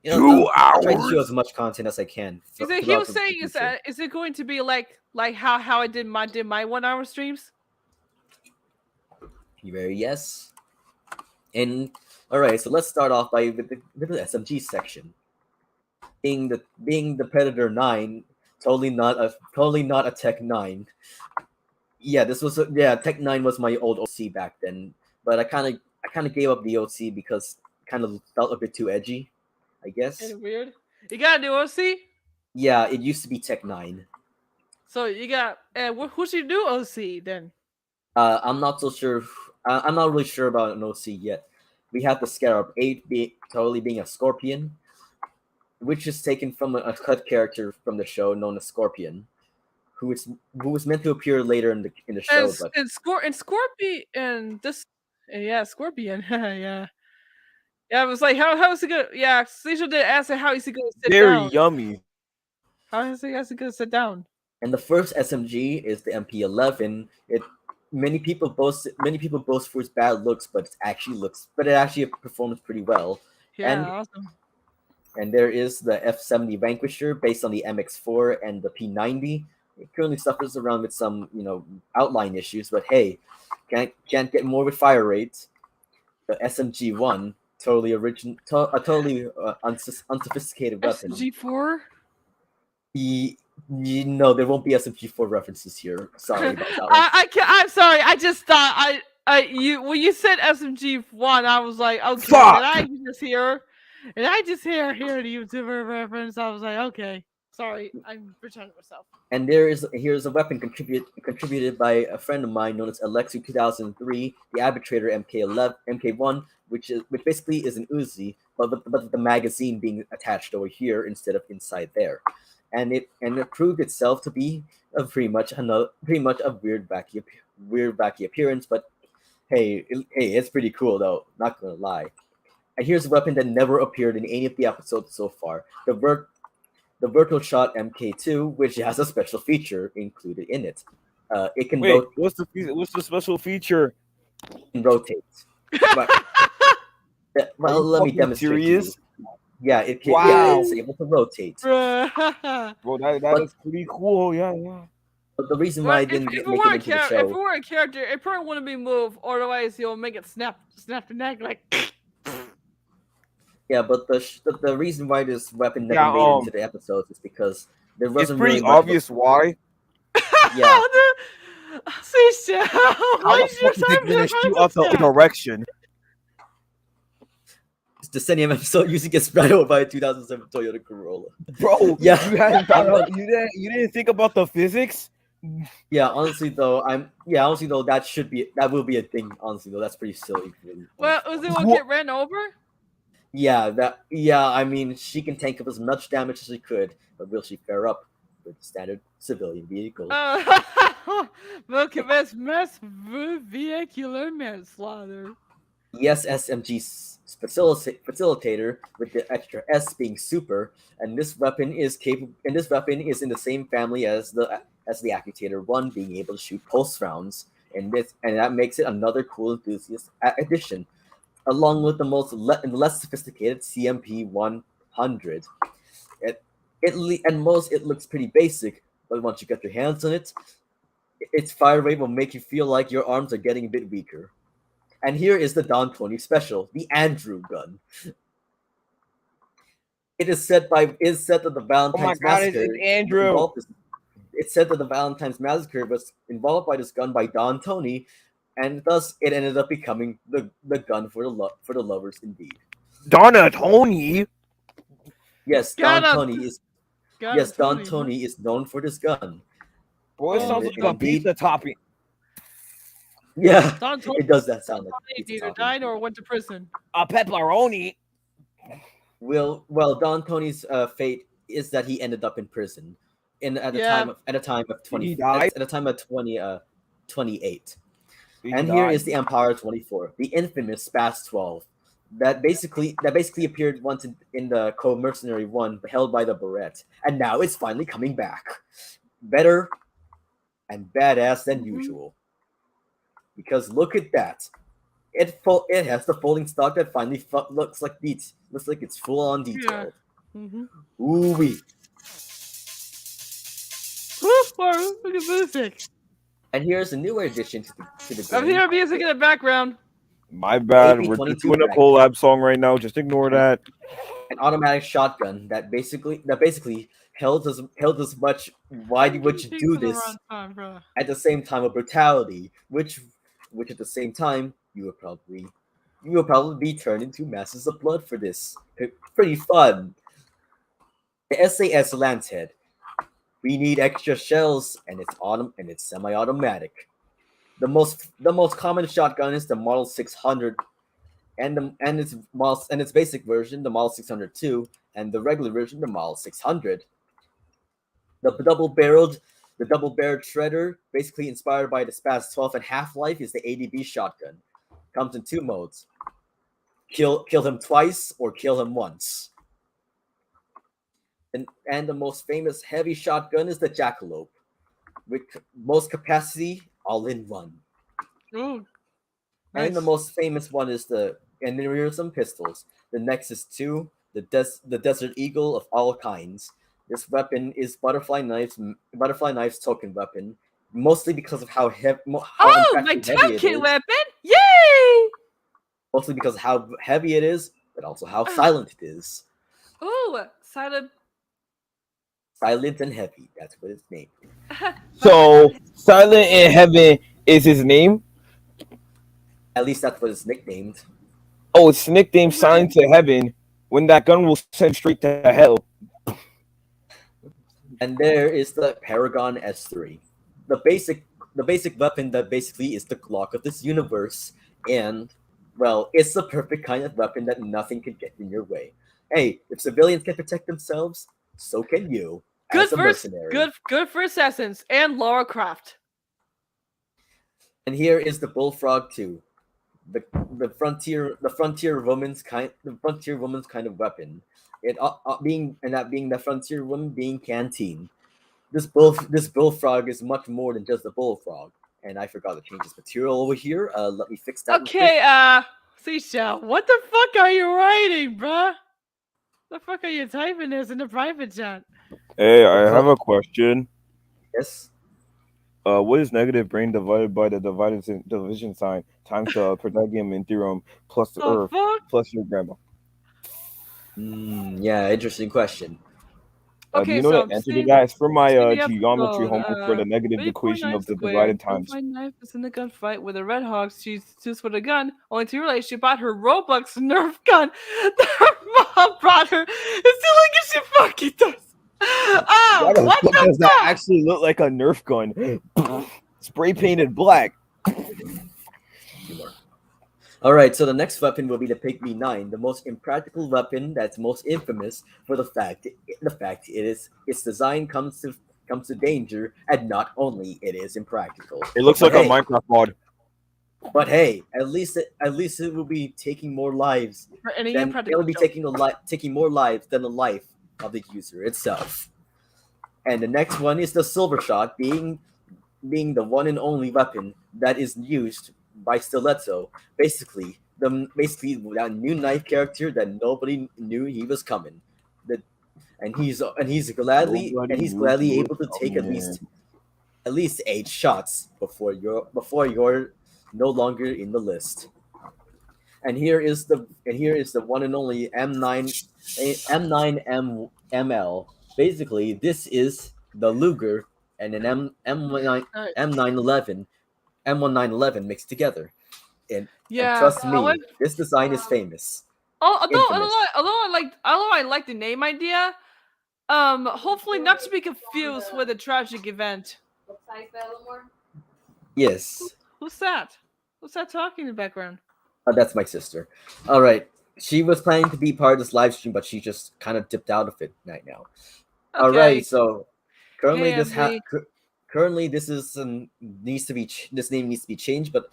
try to show as much content as I can. He was saying, is it going to be like how I did my 1 hour streams? Very yes. And all right, so let's start off with the SMG section. Being the Predator 9, totally not a Tech 9. Yeah, Tech 9 was my old OC back then, but I kind of gave up the OC because it kind of felt a bit too edgy, I guess. Kind of weird. You got a new OC? Yeah, it used to be Tech 9. So you got who's your new OC then? I'm not so sure. I'm not really sure about an OC yet. We have the Scarab 8 being a Scorpion, which is taken from a cut character from the show known as Scorpion, who was meant to appear later in the show. Scorpion. Yeah. Yeah, it was like how is he gonna? Yeah, Cecil did ask how is he gonna sit Very down? yummy. How is he gonna sit down? And the first SMG is the MP11. Many people boast for its bad looks, but it actually performs pretty well. Yeah, awesome. And there is the F70 Vanquisher based on the MX4 and the P90. It currently suffers around with some, outline issues, but hey, can't get more with fire rate. The SMG1, totally original, totally unsophisticated weapon. SMG4. No, there won't be SMG4 references here. Sorry about that one. I'm sorry. I just thought when you said SMG1, I was like, okay. Fuck! And I just hear the YouTuber reference. I was like, okay. Sorry, I'm pretending myself. And here's a weapon contributed by a friend of mine known as Alexu 2003, the Arbitrator MK1, which basically is an Uzi, but the magazine being attached over here instead of inside there. And it proved itself to be pretty much a weird wacky appearance, but hey, it's pretty cool though. Not gonna lie. And here's a weapon that never appeared in any of the episodes so far: the Vertical Shot Mk2, which has a special feature included in it. It can what's the special feature? It can rotate. Well, let me demonstrate. Serious? Yeah, it can. Wow. Yeah, it's able to rotate. Bro, that is pretty cool. Yeah. But the reason why I didn't make it into the show. If it were a character, it probably wouldn't be moved. Otherwise, you'll make it snap the neck like. Yeah, but the reason why this weapon never made it into the episodes is because there wasn't. It's pretty really obvious why. Yeah. Why did you gonna shoot up the direction? DECENNIUM episode usually gets spread over by a 2007 Toyota Corolla. Bro, yeah, you hadn't thought about, you didn't think about the physics. Yeah, honestly though, that will be a thing. Honestly though, that's pretty silly. Well, was it get ran over? Yeah, I mean, she can tank up as much damage as she could, but will she fare up with standard civilian vehicles? Look at this vehicular manslaughter. Yes, SMG facilitator with the extra S being super, and this weapon is capable. And this weapon is in the same family as the Accutator 1, being able to shoot pulse rounds, and that makes it another cool enthusiast addition, along with the less sophisticated CMP 100. It looks pretty basic, but once you get your hands on it, its fire rate will make you feel like your arms are getting a bit weaker. And here is the Don Tony special, the Andrew gun. It's said that the Valentine's Massacre. It's Andrew. It's said that the Valentine's Massacre was involved by this gun by Don Tony, and thus it ended up becoming the gun for the lovers indeed. Donna Tony. Yes, Don Tony is known for this gun. Boy, it sounds like a pizza topping. Yeah, Don it does that sound like Tony pizza either topping. died or went to prison. A pepperoni. Well, Don Tony's fate is that he ended up in prison, at Yeah. a time of Did he 20 die? at a time of 28. Did he And here die? is the Empire 24, the infamous Spaz 12, that basically appeared once in the Code Mercenary 1 held by the Barrette, and now it's finally coming back. Better and badass than usual. Because look at that. It has the folding stock that finally looks like it's full on detailed. Mm-hmm. Ooh wee. Look at music. And here's a newer addition to the I'm game. hearing music in the background. My bad. AP We're just 22 doing a back. collab song right now. Just ignore that. An automatic shotgun that basically held as much. Why would you do this at the same time of brutality, which at the same time you will probably be turned into masses of blood for this. Pretty fun. The SAS Lancehead. We need extra shells, and it's semi-automatic. The most common shotgun is the Model 600, and its basic version, the Model 602, and the regular version, the Model 600. The double-barreled shredder, basically inspired by the Spaz 12 and Half-Life, is the ADB shotgun. Comes in two modes: kill him twice or kill him once. And the most famous heavy shotgun is the Jackalope, with most capacity all in one. Oh, And the most famous one is and there are some pistols. The Nexus 2, the Desert Eagle of all kinds. This weapon is Butterfly Knife's token weapon, mostly because of how heavy. my token weapon! Yay! Mostly because of how heavy it is, but also how silent it is. Oh, silent and heavy. That's what it's named. So, Silent in Heaven is his name? At least that's what it's nicknamed. Oh, it's nicknamed Silent to Heaven, when that gun will send straight to hell. And there is the Paragon S3. The basic weapon that basically is the Glock of this universe. And, well, it's the perfect kind of weapon that nothing can get in your way. Hey, if civilians can protect themselves, so can you. Good as a for mercenary. good for assassins and Lara Croft. And here is the Bullfrog 2, the frontier woman's kind of weapon. It being the frontier woman being Canteen. This bullfrog is much more than just a bullfrog. And I forgot to change this material over here. Let me fix that. Okay, Seashell, what the fuck are you writing, bruh? The fuck are you typing this in the private chat? Hey, I have a question. Yes. What is negative brain divided by the division sign times the Pythagorean theorem plus the Earth plus your grandma? Yeah, interesting question. Okay, you know so the answer to that? It's for my geometry homework for the negative equation of the divided times. My knife is in the gunfight with the Red Hawks. She's just with a gun. Only to realize she bought her Robux Nerf gun. Her mom brought her. It's still like she fucking does. Why the fuck does that actually look like a Nerf gun? Spray painted black. All right, so the next weapon will be the Pygmy 9, the most impractical weapon that's most infamous for the fact its design comes to danger, and not only it is impractical. It looks like a Minecraft mod. But hey, at least it will be taking more lives. It will be taking more lives than the life of the user itself. And the next one is the Silver Shot, being the one and only weapon that is used by Stiletto. Basically that new knife character that nobody knew he was coming. And he's gladly able to take at least 8 shots before you're no longer in the list. And here is the one and only M9ML. Basically, this is the Luger and an M1911 mixed together. And trust me, this design is famous. Although I like the name idea, hopefully not to be confused with a tragic event. Yes. Who's that? What's that talking in the background? That's my sister. All right. She was planning to be part of this live stream, but she just kind of dipped out of it right now. All Okay. right. So currently, Hey, Emily. currently this is needs to be this name needs to be changed, but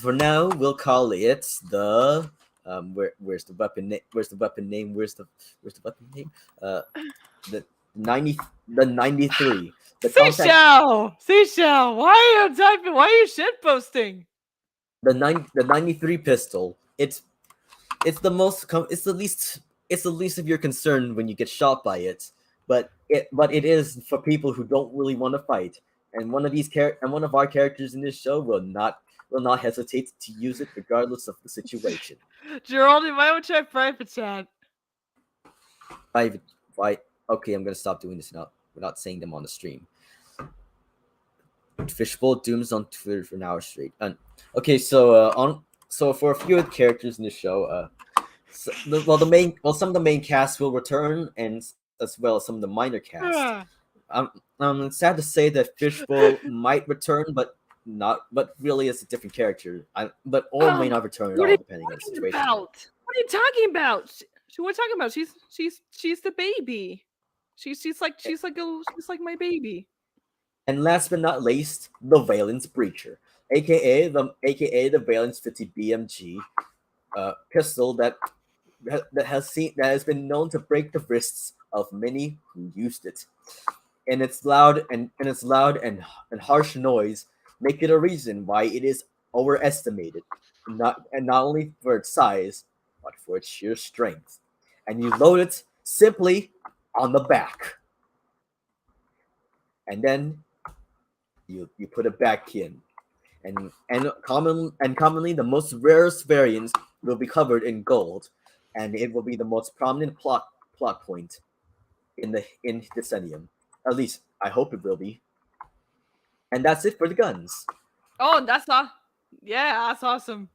for now we'll call it the where's the weapon name? Where's the weapon name? Where's the weapon name? The 93. The Seashell, why are you typing? Why are you shit posting? The 93 pistol. It's the most it's the least of your concern when you get shot by it, but it is for people who don't really want to fight. And one of our characters in this show will not hesitate to use it regardless of the situation. Gerald, you might want to try private chat. Okay, I'm gonna stop doing this now. We're not saying them on the stream. Fishbowl Doom's on Twitter for an hour straight. Okay, so for a few of the characters in the show, some of the main cast will return, and as well as some of the minor cast. I'm sad to say that Fishbowl might return, but really it's a different character. Or may not return at all, depending on the situation. What are you talking about? What are you talking about? She's the baby. She's like my baby. And last but not least, the Valence Breacher, aka the Valence 50 BMG pistol that has been known to break the wrists of many who used it. And its loud and harsh noise make it a reason why it is overestimated, not only for its size, but for its sheer strength. And you load it simply on the back, and then you put it back in, and commonly the most rarest variants will be covered in gold, and it will be the most prominent plot point in DECENNIUM. At least I hope it will be. And that's it for the guns. Oh, that's awesome.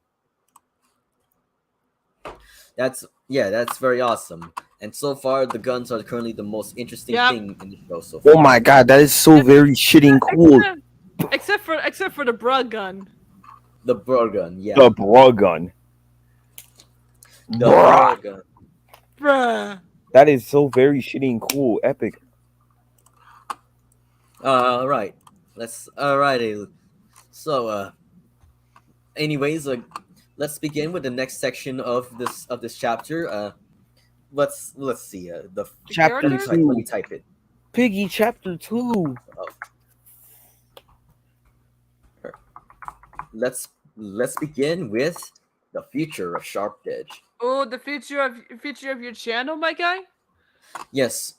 That's very awesome. And so far, the guns are currently the most interesting thing in the show so far. Oh my god, that is so very shitting cool. Except for the bra gun. The bra gun, yeah. The bra gun. The bra gun. Bruh. That is so very shitting cool. Epic. Right. Alright. So, anyways, let's begin with the next section of this chapter. Let's see. The chapter 2. Let me type it. Piggy, chapter 2. Let's begin with the future of Sharp Edge. Oh, the future of your channel, my guy. Yes.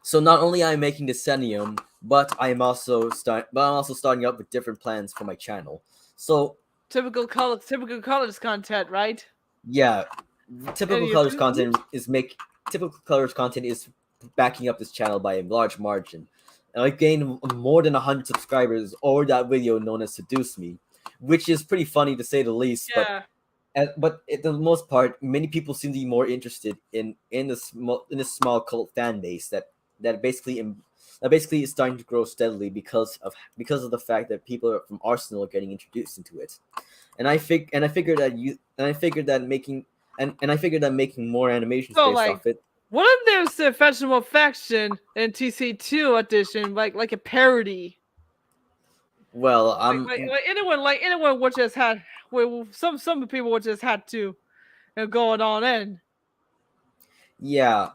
So not only am I making DECENNIUM, but I'm also starting up with different plans for my channel. So typical colors content, right? Yeah, typical colors content is backing up this channel by a large margin. And I gained more than 100 subscribers over that video known as Seduce Me, which is pretty funny to say the least. Yeah. But at the most part, many people seem to be more interested in this small cult fan base that basically is starting to grow steadily because of the fact that people from Arsenal are getting introduced into it. And I figured that making more animations based off it. What if there's the Festival Faction in TC2 edition, like a parody? Well, anyone would just had some people would just had to go on in. Yeah,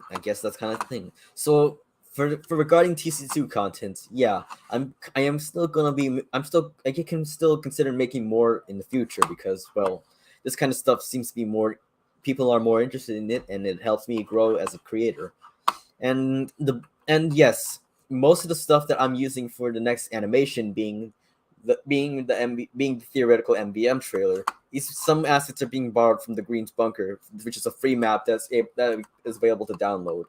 I guess that's kind of the thing. So for regarding TC2 content, yeah, I can still consider making more in the future because, well, this kind of stuff seems to be more people are more interested in it, and it helps me grow as a creator. And yes, most of the stuff that I'm using for the next animation being the theoretical MVM trailer, some assets are being borrowed from the Green's Bunker, which is a free map that is available to download.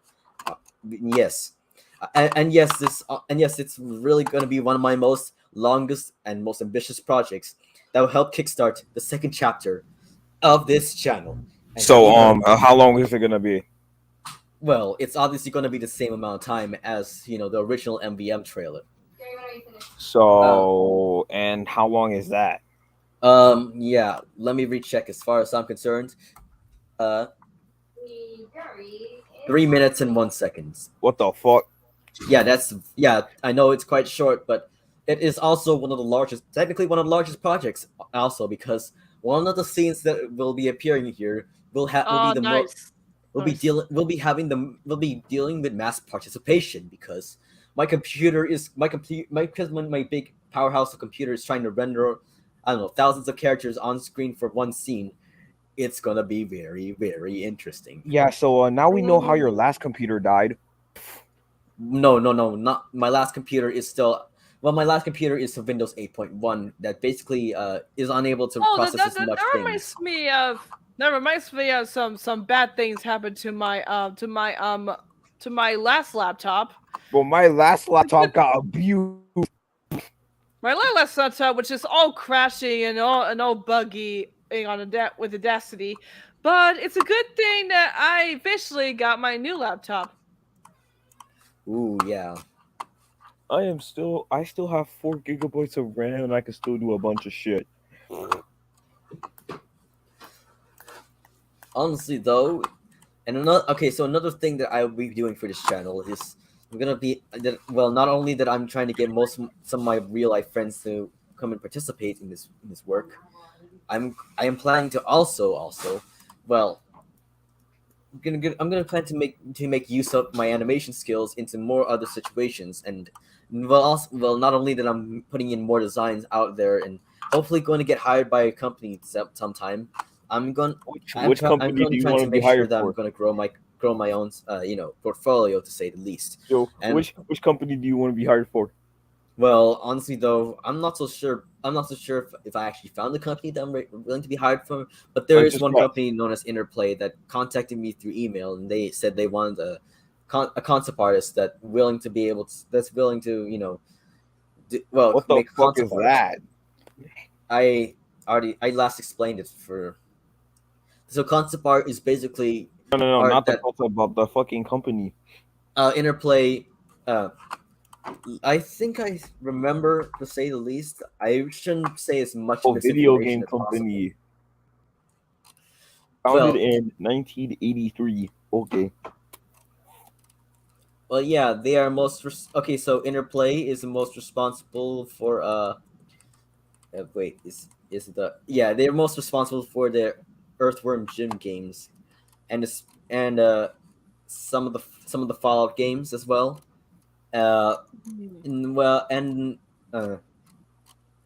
Yes, it's really going to be one of my most longest and most ambitious projects that will help kickstart the second chapter of this channel. And so, how long is it going to be? Well, it's obviously going to be the same amount of time as the original MVM trailer. So, and how long is that? Yeah. Let me recheck. As far as I'm concerned, uh, 3 minutes and 1 second. What the fuck? Yeah. I know it's quite short, but it is also one of the largest, technically one of the largest projects. Also, because one of the scenes that will be appearing here will be Oh, the nice. Nice. we'll be dealing with mass participation because my computer is because my big powerhouse of computer is trying to render, I don't know, thousands of characters on screen for one scene. It's gonna be very, very interesting. Yeah. So now we know how your last computer died. No, not my last computer is still. Well, my last computer is a Windows 8.1 that basically is unable to Oh, process as much that things. reminds me of some bad things happened to my last laptop. Well, my last laptop got abused. My last laptop, which is all crashing and all buggy with Audacity, but it's a good thing that I eventually got my new laptop. Ooh, yeah. I still have 4 GB of RAM, and I can still do a bunch of shit. Honestly, though, so another thing that I will be doing for this channel is I'm gonna be not only that I'm trying to get some of my real life friends to come and participate in this work, I am planning to also well I'm gonna plan to make use of my animation skills into more other situations, and not only that I'm putting in more designs out there and hopefully going to get hired by a company sometime. I'm going Which company do you want to be hired that for? I'm going to grow my own portfolio, to say the least. So And- which company do you want to be hired for? Well, honestly though, I'm not so sure if I actually found the company that I'm willing to be hired for, but there is one company known as Interplay that contacted me through email, and they said they wanted a concept artist that's willing to What the make fuck is concept art. that? I last explained it for. So concept art is basically No, art not the that- concept, about the fucking company. Interplay. I think I remember, to say the least. I shouldn't say as much Video misinformation game as possible. company. Well- Founded in 1983. Okay. Well, yeah, they are okay. So Interplay is the most responsible for wait, they're most responsible for the Earthworm Jim games, and some of the Fallout games as well. And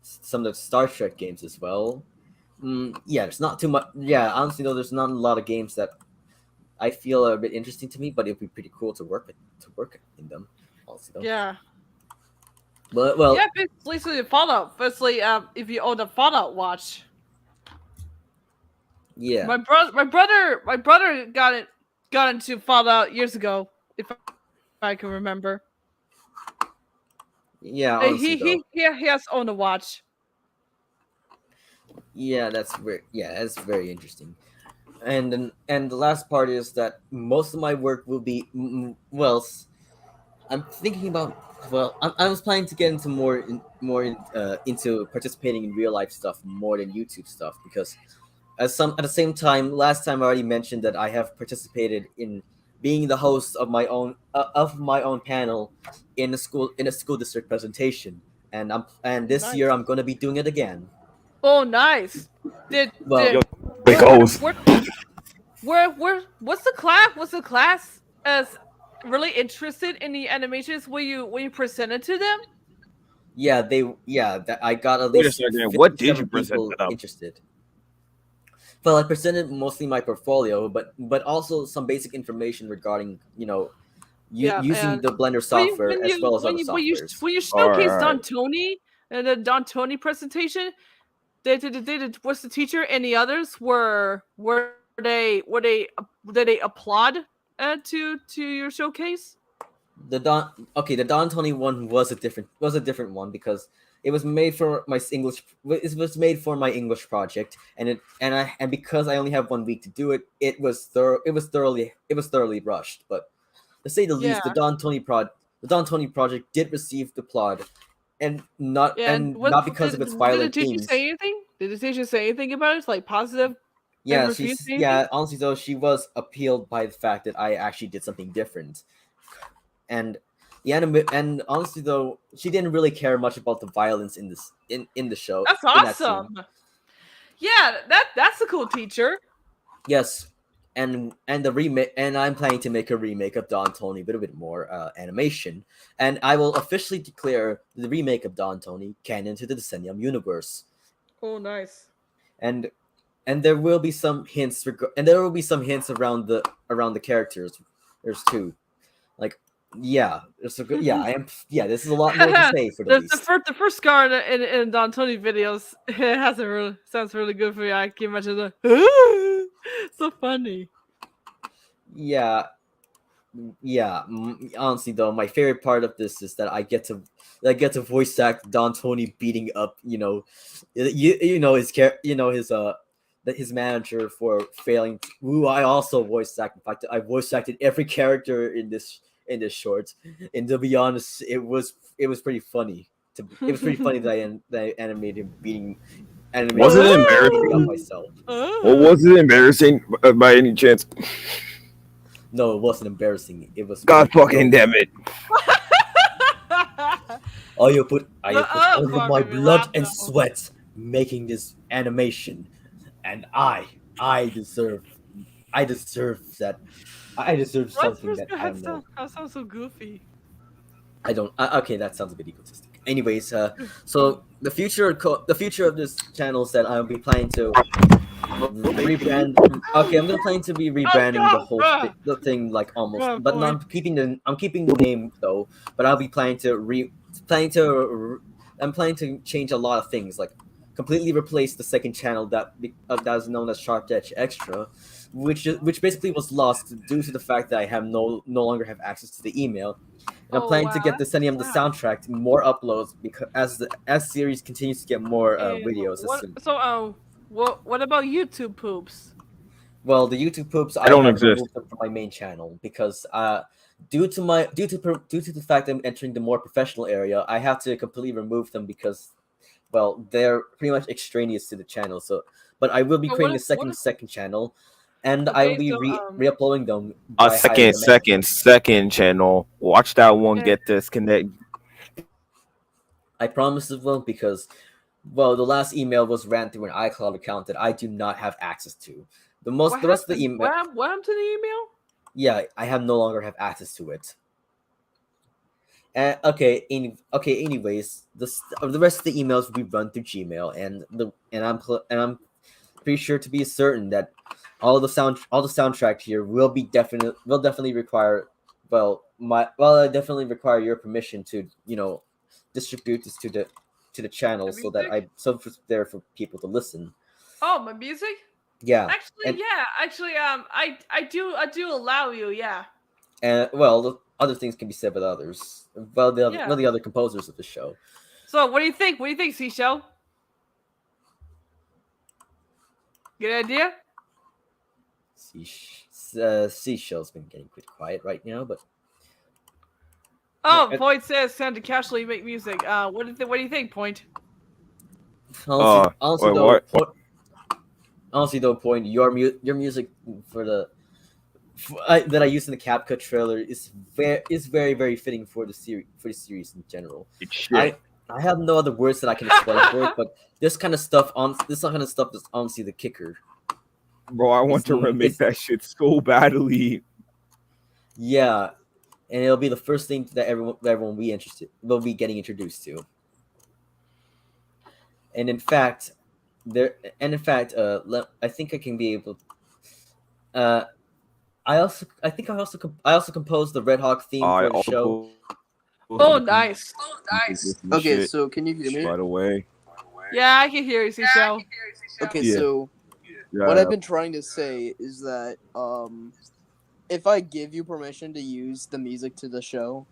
some of the Star Trek games as well. Yeah, there's not too much. Yeah, honestly though, there's not a lot of games that I feel are a bit interesting to me, but it'd be pretty cool to work in them. Also, though. Yeah. But well, Yeah, basically Fallout. Firstly, if you own a Fallout watch. yeah. My brother got into Fallout years ago, if I can remember. Yeah, honestly, He has owned a watch. yeah, that's very interesting. And the last part is that most of my work will be I'm thinking about. Well, I was planning to get into into participating in real life stuff more than YouTube stuff, because at the same time, last time I already mentioned that I have participated in being the host of my own panel in a school district presentation, and this Nice. year I'm going to be doing it again. Oh, nice. Because What's the class as really interested in the animations when you presented to them? I got at Wait a least second, what did 57 you present people to them? interested. Well, I presented mostly my portfolio, but also some basic information regarding using the Blender software as well as other softwares. When you showcased Alright. Don Tony and the Don Tony presentation, was the teacher and the others did they applaud to your showcase? The Don Tony one was a different one, because it was made for my English. It was made for my English project, and because I only have 1 week to do it, it was thoroughly rushed. But to say the least, the Don Tony project did receive the applaud, and not because of its violent did the teacher themes. say anything? Did the teacher say anything about it, like positive? Yeah, refused she's anything? yeah. Honestly, though, she was appealed by the fact that I actually did something different, and the anime. And honestly, though, she didn't really care much about the violence in the show. That's in that scene. awesome. Yeah, that's a cool teacher. Yes, and the remake, and I'm planning to make a remake of Don Tony with a bit more animation, and I will officially declare the remake of Don Tony canon to the DECENNIUM universe. Oh, nice. And there will be some hints around the characters. There's two, like it's a good this is a lot more to say for the least. The first scar in Don Tony videos, it hasn't really sounds really good for you. I can imagine the so funny. Yeah, honestly though, my favorite part of this is that I get to voice act Don Tony beating up his manager for failing who I also voice act. In fact, I voice acted every character in this short, and to be honest, it was pretty funny. It was pretty funny that I animated him beating. Was it embarrassing? Myself. Well, was it embarrassing by any chance? No, it wasn't embarrassing. It was God fucking damn it! I put all of my blood and now. sweat making this animation, and I deserve that. I deserve something that I don't know. That sounds so goofy. I don't. Okay, that sounds a bit egotistic. Anyways, so the future of this channel is that I'll be planning to rebrand. Okay, I'm gonna plan to be rebranding the whole the thing like almost, but no, I'm keeping the name though. But I'll be planning to I'm planning to change a lot of things, like completely replace the second channel that is known as Shot Extra, which basically was lost due to the fact that I no longer have access to the email. And I'm planning to get DECENNIUM the soundtrack more uploads because as series continues to get more videos. What about YouTube poops? Well, the YouTube poops I don't have exist. removed them from my main channel because due to the fact that I'm entering the more professional area, I have to completely remove them because they're pretty much extraneous to the channel. So, but I will be creating a second channel, and I will be re-uploading them. A second channel. Watch that one get disconnected. I promise it won't because, the last email was ran through an iCloud account that I do not have access to. The rest of the email. What happened to the email? Yeah, I no longer have access to it. Anyways, the rest of the emails will be run through Gmail, and I'm pretty sure to be certain that all the soundtrack here will definitely require I definitely require your permission to distribute this to the channel so it's there for people to listen. Oh, my music? Yeah. I do allow you, yeah. And the other things can be said with others. The other composers of the show. So what do you think? What do you think, Seashell? Good idea? Seashell's been getting quite quiet right now, but Point says time to casually make music. What do you think, Point? Honestly, though, Point, your music that I used in the CapCut trailer is very very fitting for the series in general. I have no other words that I can explain for it, but this kind of stuff is honestly the kicker. Bro, I want to remake that shit so badly. Yeah, and it'll be the first thing that everyone will be getting introduced to. And in fact, I think I can be able. I also composed the Red Hawk theme for the show. Oh, nice. Okay, so can you hear me? By the way. Yeah, I can hear you, Seashell. Okay, Yeah. so what I've been trying to say is that if I give you permission to use the music to the show,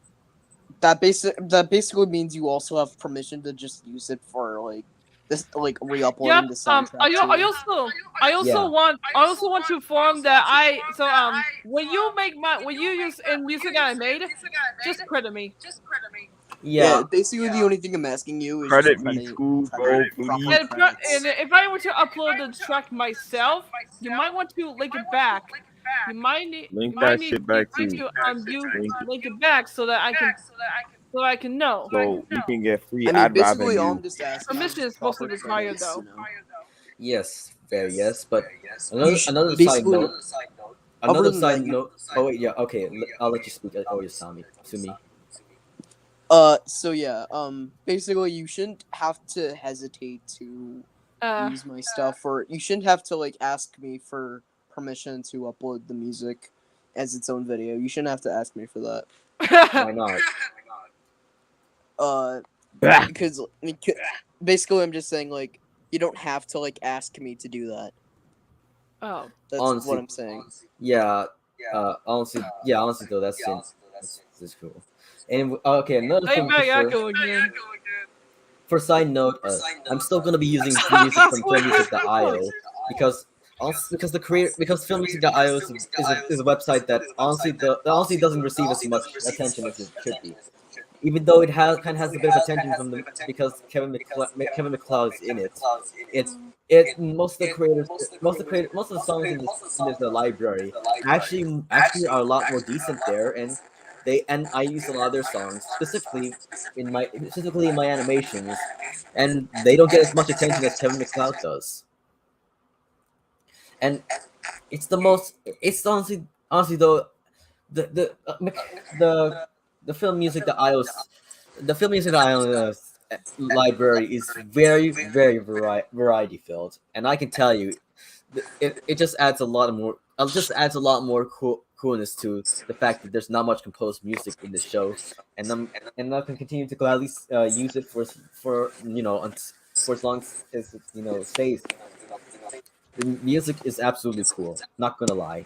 that basically means you also have permission to just use it for re-uploading the soundtrack. I also want to inform that when you use music that I made, just credit me. Yeah, basically the only thing I'm asking you is Credit just me, school, bro, please. And if I were to upload the track myself, you might want to link it back. You might need Link that need shit back to too. link it back so that I can know. So we can get free I mean, ad basically, all revenue. I'm just asking. Permission is supposed to require though. yes, very yes. But another side basically, note. other Another than side that, note. Oh wait, yeah, okay. I'll let you speak. Oh, you saw me. To me. So yeah, basically, you shouldn't have to hesitate to use my stuff, or you shouldn't have to like ask me for permission to upload the music as its own video. You shouldn't have to ask me for that. Why not? Because basically, I'm just saying like you don't have to like ask me to do that. Oh, That's Honestly, what I'm saying. Yeah. Honestly, though, that's cool. And okay, another hey, thing back for, echo again. for side note, I'm still gonna be using free music from filmmusic.io because because filmmusic.io is a website that honestly doesn't receive as much attention as it should be. Even though it has a bit of attention from them because Kevin MacLeod is in it. Most of the songs in the library actually are a lot more decent there, and I use a lot of their songs specifically in my animations, and they don't get as much attention as Kevin MacLeod does. And it's honestly though the film music that IO's library is very variety filled, and I can tell you, it just adds a lot more. Coolness to the fact that there's not much composed music in the show, and I can continue to gladly use it for for as long as it stays. The music is absolutely cool. Not gonna lie.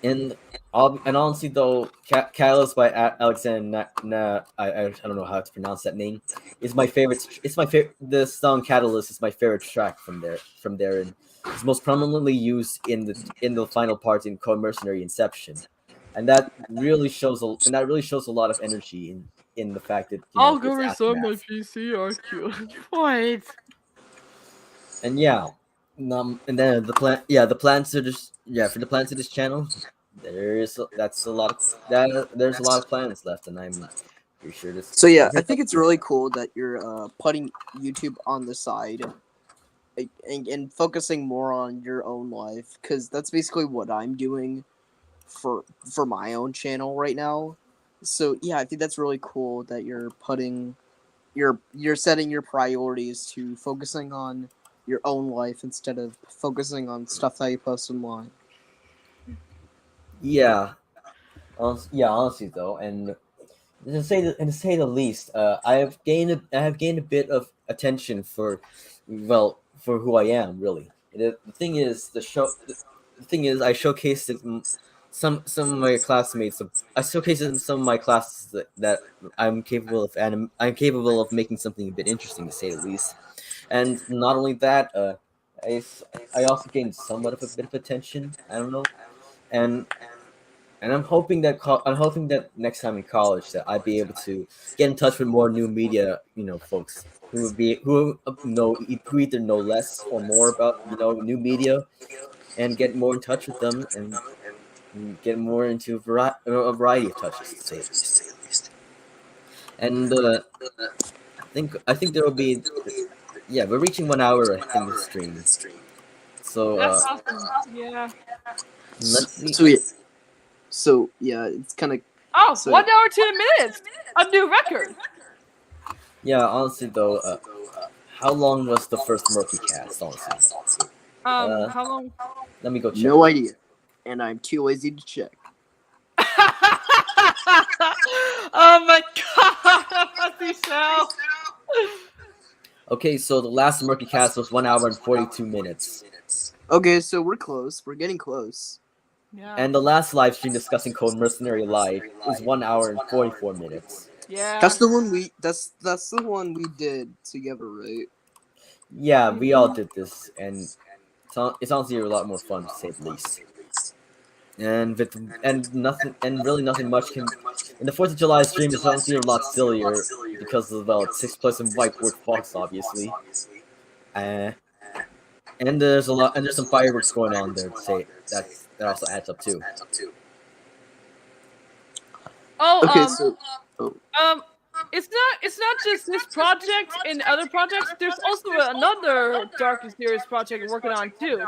And honestly though, Catalyst by Alexander I don't know how to pronounce that name is my favorite. It's my favorite. The song Catalyst is my favorite track from there, and it's most prominently used in the final part in Code Mercenary Inception, and that really shows a lot of energy in the fact that I'll go it's restart my Aftermath. PC. RQ. What? And yeah, and then the plans to this for the plans to this channel, there's a lot of plans left, and I'm pretty sure this. So yeah, I think it's really cool that you're putting YouTube on the side and focusing more on your own life, because that's basically what I'm doing for my own channel right now. So yeah, I think that's really cool that you're setting your priorities to focusing on your own life instead of focusing on stuff that you post online. Yeah, honestly though, and to say the least, I have gained a bit of attention for who I am really. The thing is, I showcased it in some of my classmates. I showcased it in some of my classes that I'm capable of making something a bit interesting, to say the least. And not only that, I also gained somewhat of a bit of attention. I don't know, and I'm hoping that next time in college that I'd be able to get in touch with more new media, folks who either know less or more about new media, and get more in touch with them and get more into a variety of touches, to say the least. And I think there will be we're reaching 1 hour in the stream, so That's awesome. Yeah. let's see. So yeah, it's kind of Oh, 1 hour 2 minutes. A new record. Yeah, honestly though, how long was the first MURKYCAST? Honestly, How long? let me go check. no idea, and I'm too lazy to check. Oh my god, Michelle. Okay, so the last MURKYCAST was 1 hour and 42 minutes, Okay, so we're close. We're getting close. Yeah. and the last live stream discussing Code Mercenary Live was 1 hour and 44 minutes. Yeah. That's the one that's the one we did together, right? Yeah, we all did this, and it's honestly a lot more fun, to say the least. and nothing and really nothing much can. And the 4th of July stream is honestly a lot sillier because of it takes place in Whiteboard Fox, obviously. And there's some fireworks going on there. Say that also adds up too. Oh, Okay, so it's not just this project and other projects. There's also another dark and serious project we're working on too.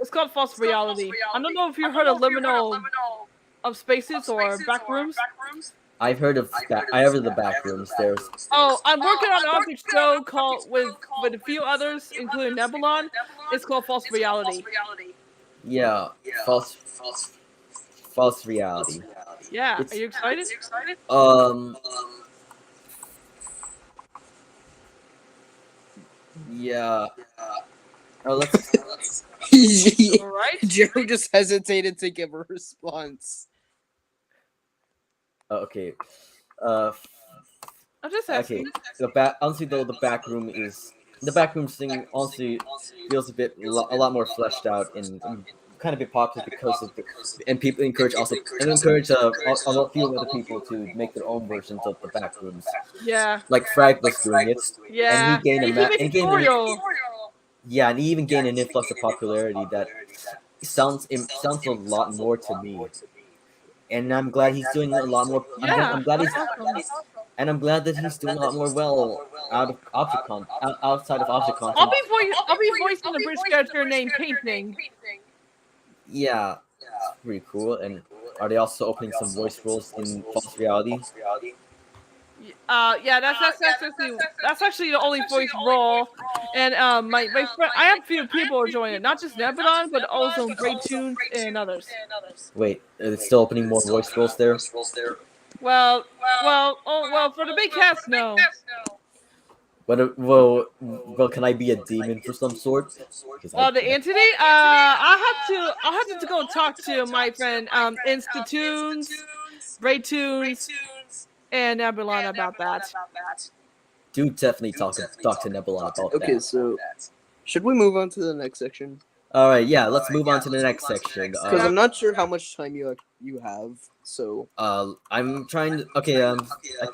It's called False Reality. I don't know if you heard of Liminal of Spaces or Backrooms. I've heard of the back rooms. There's Oh, I'm working on an object show called with a few others, including Nebulon. It's called False Reality. yeah, false reality. Yeah, It's- are you excited? Yeah. Oh, let's. All right. Joe just hesitated to give a response. Okay. I'm just asking. Okay. Honestly, though, the back room thing honestly feels a lot more fleshed out and kind of be popular because of and people encourage a few other people to make their own versions of the back rooms. Yeah. Like Frag was doing it. Yeah. And he gained a and he even gained an influx of popularity that sounds a lot more to me. And I'm glad he's doing a lot more. Yeah. I'm glad that he's doing a lot more outside of object content. I'll be voicing a British character named Painting. Yeah, pretty cool. And are they also opening some voice roles in False Reality? Yeah, that's actually the only voice role. And my friend, I have a few people joining it, not just Nebulon, but also Great Tunes and others. Wait, are they still opening more voice roles there? Well, for the big cast, no. Well, can I be a demon for some sort? The entity? I'll have to go talk to my friend Institunes, Great Tunes, and Nebulon about that. Do definitely talk to Nebulon about that. Okay, so should we move on to the next section? All right, yeah, let's move on to the next section. Because I'm not sure how much time you have. So I'm trying to. Okay, I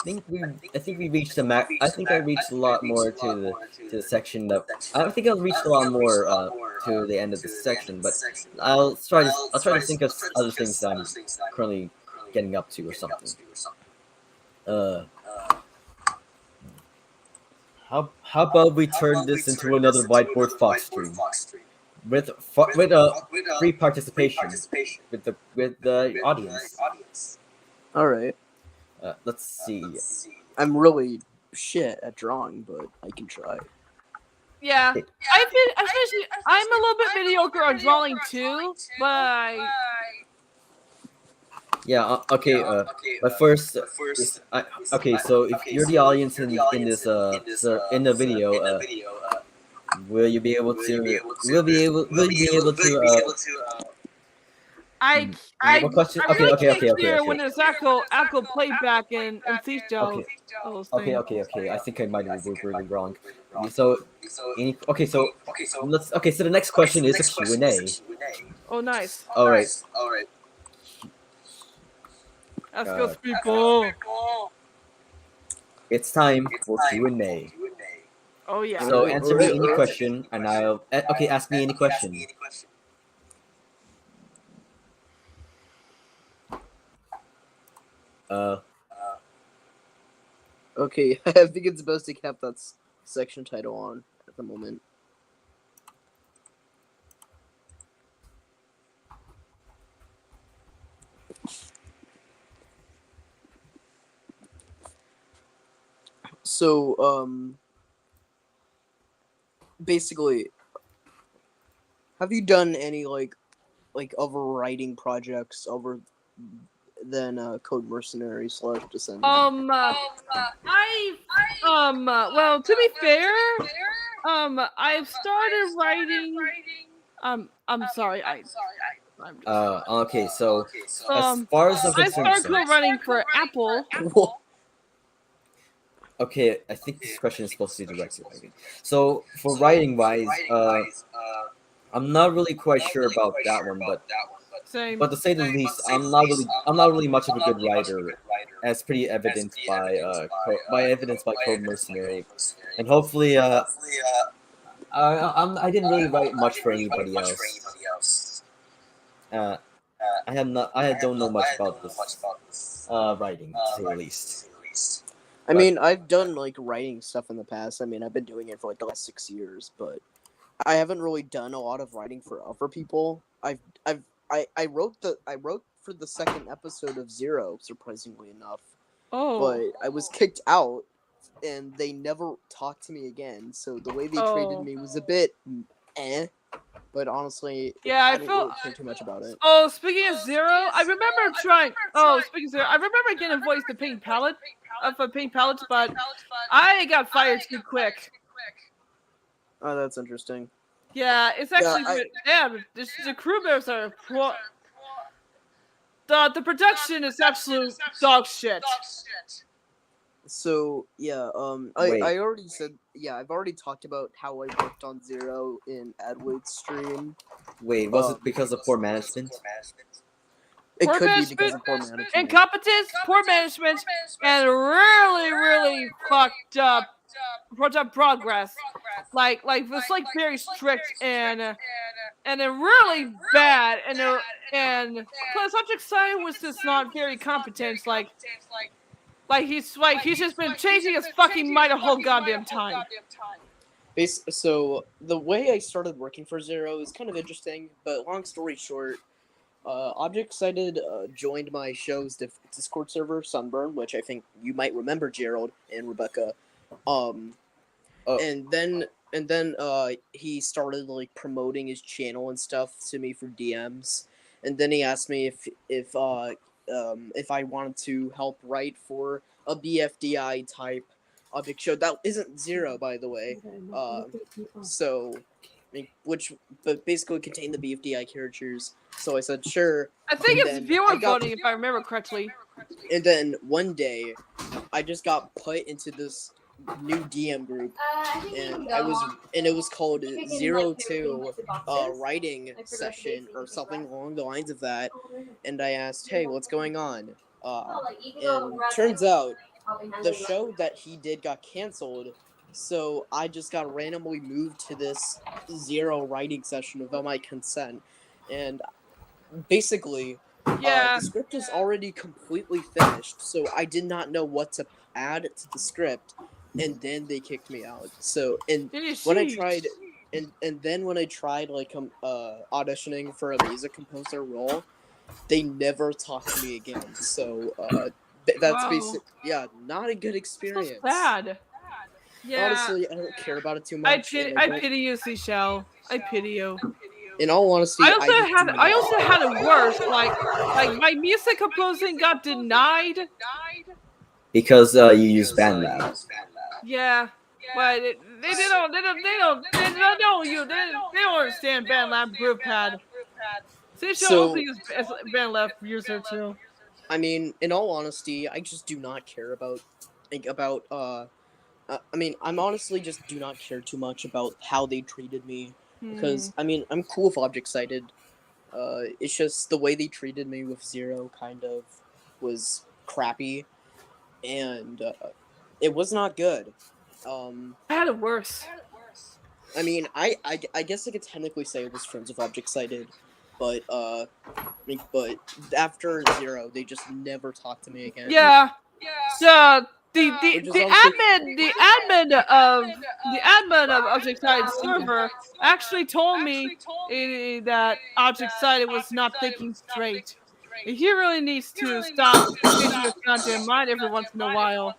think we reached the max. I think I reached a lot more to the section that. I think I've reached a lot more to the end of the section, but I'll try to think of other things that I'm currently getting up to or something. How about we turn this into another Whiteboard Fox stream with free participation with the audience. All right. Let's see. I'm really shit at drawing, but I can try. Yeah, I'm a little bit mediocre on drawing too, but yeah. Okay. But first, okay. So if you're the audience in this in the video, will you be able to? What question? Okay. When there's actual playback and Joe. Okay. I think I might have worded wrong. So the next question is a Q&A. Oh, nice. All right. Ask us people. It's time for Q&A. Oh yeah. So answer me any question, and I'll ask me any question. Okay, I think it's supposed to keep that section title on at the moment. So, basically, have you done any like other writing projects other than Code Mercenary / DECENNIUM? Well, to be fair, I've started writing. I'm sorry. Okay. So as far as I started co-writing for Apple. Okay, I think this question is supposed to be directed. So for writing wise, I'm not really quite sure about that one, but Same. But to say the least, I'm not really much of a good writer, as pretty evidenced by Code Mercenary, and hopefully, I didn't really write much for anybody else. I don't know much about this writing, to say the least. I mean, I've done like writing stuff in the past. I mean, I've been doing it for like the last 6 years, but I haven't really done a lot of writing for other people. I wrote for the second episode of Zero, surprisingly enough. Oh. But I was kicked out, and they never talked to me again. So the way they treated me was a bit But honestly, yeah, I didn't really care too much about it. Oh, speaking of Zero, I remember trying. Oh, speaking of Zero, I remember getting voiced the Pink Palette for Pink Palettes, but I got fired too quick. Oh, that's interesting. Yeah, it's actually the crew members are the production is absolute dog shit. So yeah, I already said I've already talked about how I worked on Zero in Adwait's stream. Wait, was it because of poor management? It could be because of poor management. Incompetence, poor management, and really fucked up progress. Like it's like very strict and then really bad and plus Object Side was just not very competent. Like he's just been changing his fucking mind the whole goddamn time. So the way I started working for Zero is kind of interesting, but long story short, Object Cited joined my show's Discord server, Sunburn, which I think you might remember, Gerald and Rebecca. And then he started like promoting his channel and stuff to me for DMs, and then he asked me if I wanted to help write for a BFDI type object show. That isn't Zero, by the way. But basically contained the BFDI characters. So I said sure. I think it's viewer voting, if I remember correctly. And then one day, I just got put into this new DM group, and it was called 02 writing session or something along the lines of that. And I asked, hey, what's going on? And turns out the show that he did got canceled, so I just got randomly moved to this Zero writing session without my consent. And basically, the script is already completely finished, so I did not know what to add to the script, and then they kicked me out. So, when I tried like auditioning for a music composer role, they never talked to me again. So that's not a good experience. So sad. Yeah. Honestly, I don't care about it too much. I pity you, Seashell. I pity you. In all honesty, I also had it worse. Like my music composing got denied because you use BandLab. Yeah, but they don't understand BandLab group pad. Seashell also uses BandLab user too. I mean, in all honesty, I just do not care about I'm honestly just do not care too much about how they treated me. Because, I mean, I'm cool with Object Cited. It's just the way they treated me with Zero kind of was crappy. And it was not good. I had it worse. I mean, I guess I could technically say I was friends with Object Cited. But after Zero, they just never talked to me again. Yeah. So the admin of Object Cited server actually told me that Object Cited was not thinking straight. He really needs to stop changing his goddamn mind every once in a while.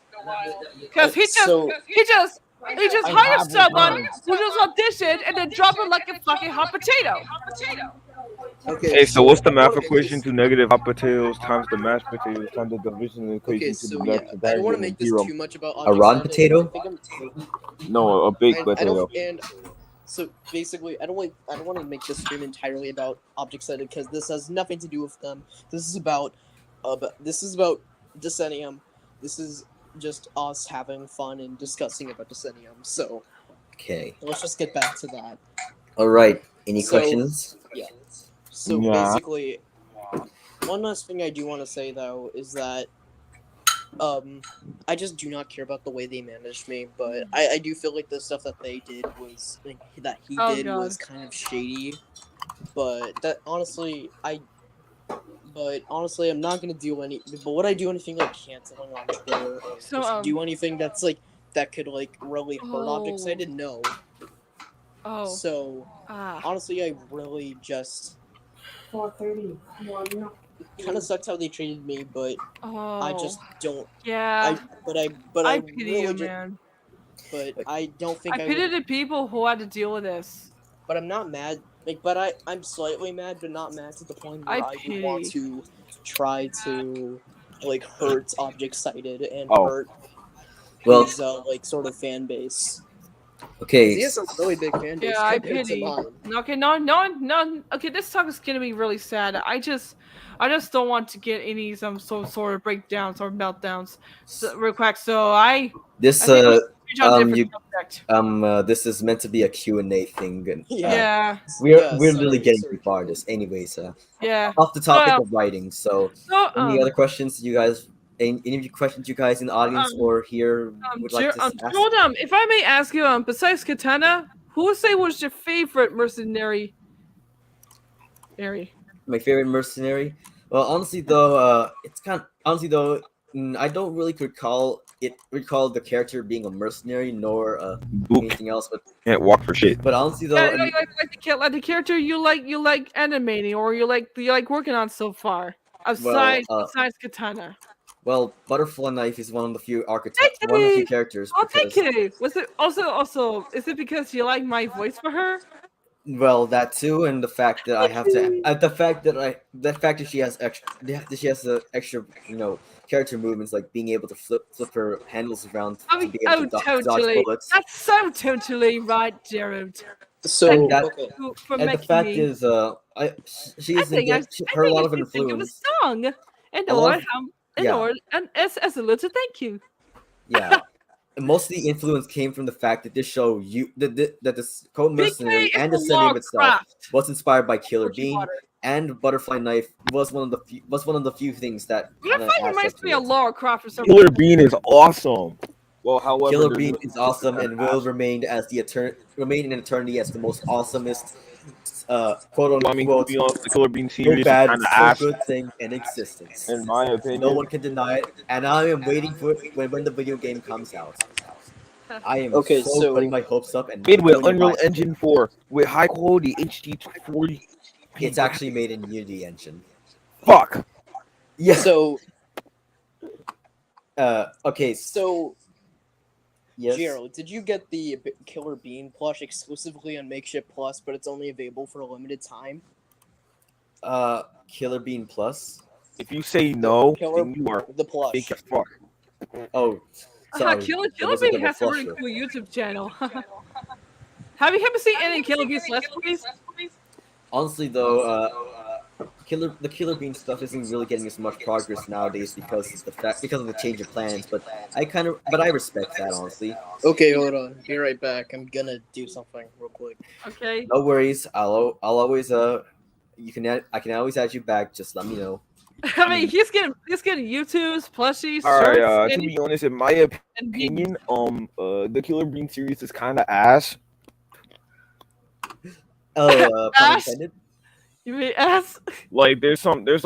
Because he just hires someone who just auditioned and then drop it like a fucking hot potato. Okay. Hey, so what's the math equation to negative hot potatoes times the mashed potatoes times the division equation to the left? I don't want to make this too much about a raw potato. No, a baked potato. And so basically, I don't want to make this stream entirely about Object Cited because this has nothing to do with them. This is about DECENNIUM. This is just us having fun and discussing about DECENNIUM. So, okay, let's just get back to that. All right. Any questions? Yeah. So basically, one last thing I do want to say though is that I just do not care about the way they managed me, but I do feel like the stuff that they did was that he Oh, did God. was kind of shady. But honestly, I'm not gonna do any. But would I do anything like canceling on Twitter or So, just do anything that's like that could like really hurt objects? I didn't know. Oh. So honestly, I really just 4:30. kind of sucks how they treated me, but I just don't. Yeah. I pity really you, just, man. but I don't think I I pity would. the people who had to deal with this. But I'm not mad. Like, but I'm slightly mad, but not mad to the point where I would want to try to like hurt Object Cited and hurt his like sort of fan base. Okay. He has a really big fan base. Yeah, I compared to pity. mine. Okay, no. Okay, this talk is gonna be really sad. I just don't want to get any some sort of breakdowns or meltdowns real quick. So this I think we should switch on different subject. This is meant to be a Q&A thing. And, Yeah. We're really getting too far. Just anyways. Yeah. Off the topic of writing. So, any other questions you guys? Any of you questions you guys in the audience or here would like to ask? If I may ask you, besides Katana, who would say was your favorite mercenary? My favorite mercenary? Well, honestly though, I don't really recall the character being a mercenary nor anything else. But can't walk for shit. But honestly though, like the character you like animating or you like working on so far, besides Katana. Well, Butterfly Knife is one of the few archetypes, one of the few characters. Oh, thank you. Was it also? Is it because you like my voice for her? Well, that too, and the fact that I have to, the fact that she has the extra, character movements like being able to flip her handles around to be able to dodge bullets. That's so totally right, Jared. So, and the fact is, she is her a lot of influence. Song and as a little thank you. Yeah. Most of the influence came from the fact that this show, that this Code Mercenary and DECENNIUM itself was inspired by Killer Bean, and Butterfly Knife was one of the few things that. Reminds me of Lara Croft or something. Killer Bean is awesome. Well, however, Killer Bean is awesome and will remain in eternity as the most awesomest, quote unquote, the Killer Bean series so bad, so good thing in existence. In my opinion, no one can deny it, and I am waiting for it when the video game comes out. I am putting my hopes up and made with Unreal Engine 4 with high quality HD 240. It's actually made in Unity Engine. Fuck. Yeah. So. Okay. So. Yes. Gerald, did you get the Killer Bean plush exclusively on Makeshift Plus, but it's only available for a limited time? Killer Bean Plus? If you say no, then you are the plush. fake as fuck. Oh, sorry. Killer Bean has a really cool YouTube channel. Have you ever seen any Killer Bean Let's Plays? Honestly, though, the Killer Bean stuff isn't really getting as much progress nowadays because of the change of plans. But I respect that, honestly. Okay, hold on. Be right back. I'm gonna do something real quick. Okay. No worries. I'll always I can always add you back. Just let me know. I mean, he's getting YouTube's plushies. All right. To be honest, in my opinion, the Killer Bean series is kind of ass. Pun intended. You mean ass? Like there's some things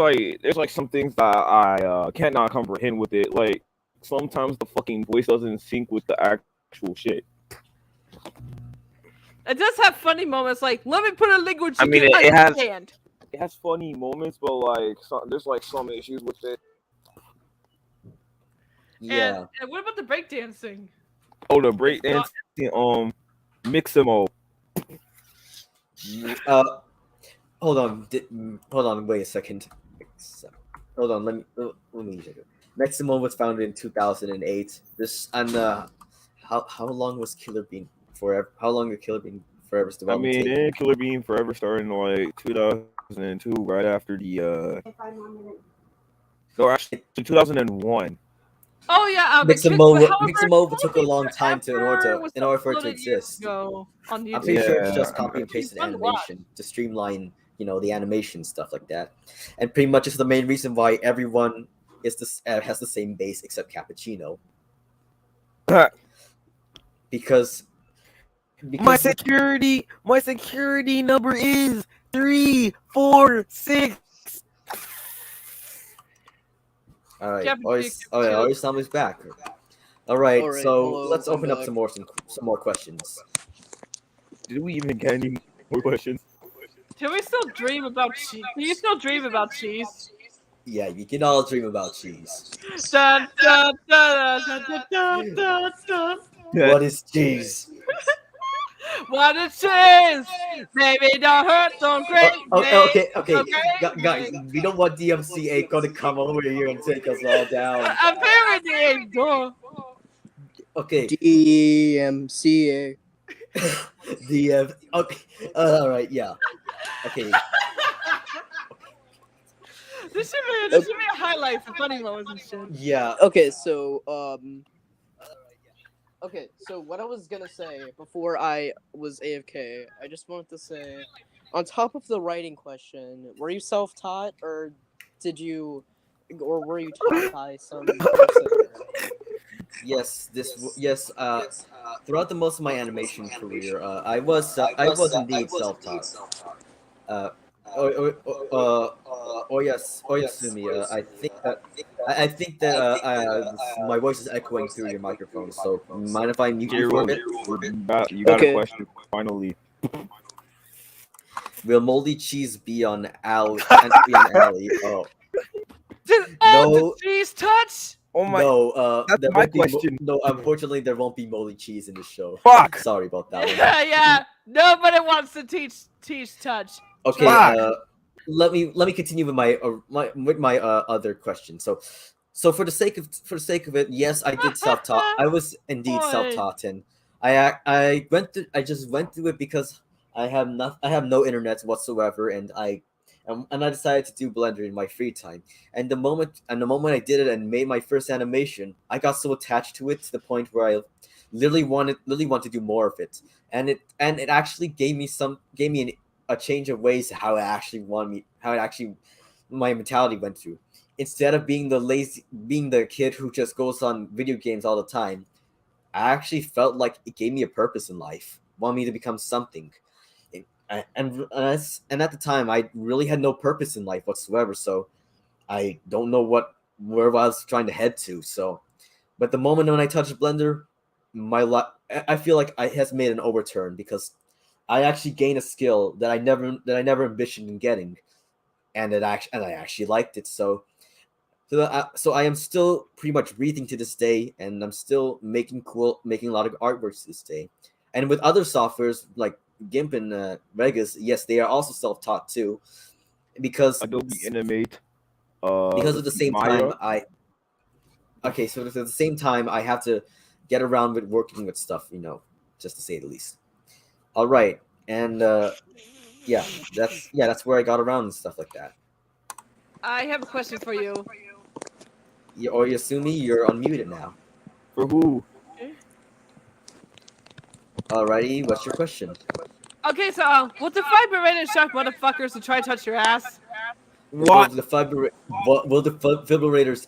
that I cannot comprehend with it. Like sometimes the fucking voice doesn't sync with the actual shit. It does have funny moments. Like, let me put a language you can understand. It has funny moments, but like there's like some issues with it. Yeah. And what about the breakdancing? Oh, the breakdancing. Miximo. Hold on, wait a second. Hold on, let me check it. Miximo was founded in 2008. How long was Killer Bean Forever? How long did Killer Bean Forever's development take? Didn't Killer Bean Forever started in like 2002, right after the So actually 2001. Oh yeah, Miximo took a long time in order for it to exist. On I'm pretty sure it's just copy and paste an animation to streamline, the animation stuff like that, and pretty much it's the main reason why everyone has the same base except Cappuccino, because my security number is 346. All right, Cappuccino. Orisam is back. All right, All right, so hello, let's I'm open up back. some more questions. Did we even get any more questions? Can we still dream about cheese? Can you still dream about cheese? Yeah, you can all dream about cheese. Dun, dun, dun, dun, dun, dun, dun, dun. What is cheese? What a cheese! Baby, don't hurt, don't grate. Okay. Don't grate, Guys, we don't want DMCA to come over here and take us all down. Apparently, duh. Okay, DMCA. DM. Okay, all right, yeah. Okay, This should be a highlight for funny moments and shit. yeah. Okay, so what I was gonna say before I was AFK, I just wanted to say, on top of the writing question, were you self-taught or were you taught by some person? Yes, throughout the most of my animation career, I was indeed self-taught. Oyasumi, I think that my voice is echoing through your microphone. So mind if I mute you for a bit? You got Okay. a question finally. Will moldy cheese be on Alley? Oh Oh, No. the cheese touch? Oh my! no, that's there my won't be question. no, unfortunately, there won't be moldy cheese in the show. Fuck! Sorry about that one. Yeah. Nobody wants to teach touch. Okay, Fuck. let me continue with my other question. So for the sake of it, yes, I did self-taught. I was indeed Boy. self-taught, and I just went through it because I have no internet whatsoever, and I decided to do Blender in my free time. And the moment I did it and made my first animation, I got so attached to it to the point where I literally want to do more of it. And it actually gave me a change of ways how my mentality went through. Instead of being the kid who just goes on video games all the time, I actually felt like it gave me a purpose in life, wanted me to become something. And at the time, I really had no purpose in life whatsoever. So I don't know where I was trying to head to. So, but the moment when I touched Blender, I feel like it has made an overturn because I actually gained a skill that I never envisioned in getting, and I actually liked it. So I am still pretty much breathing to this day, and I'm still making a lot of artworks to this day. And with other softwares like GIMP and Vegas, yes, they are also self-taught too, because Adobe Animate. because at the same Maya. time so at the same time I have to get around with working with stuff, just to say the least. All right, and that's where I got around and stuff like that. I have a question for you. Yasumi, you're unmuted now. For who? Alrighty, what's your question? Okay, so will the vibrator shock motherfuckers to try to touch your ass? What? Will the defibrillators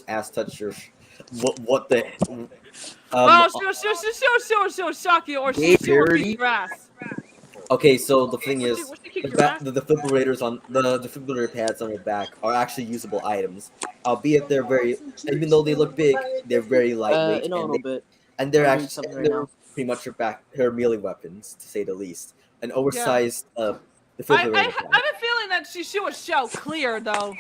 ass touch your? What the? Well, she'll shock you, or she'll dirty. kick your ass. Okay, so the thing is, Will she kick your ass? the defibrillators on the defibrillator pads on your back are actually usable items, albeit even though they look big, they're very lightweight, In a little bit. and they're I'm doing actually something right they're now. pretty much her melee weapons, to say the least. An oversized defibrillator I pad. have a feeling that she was shell clear though.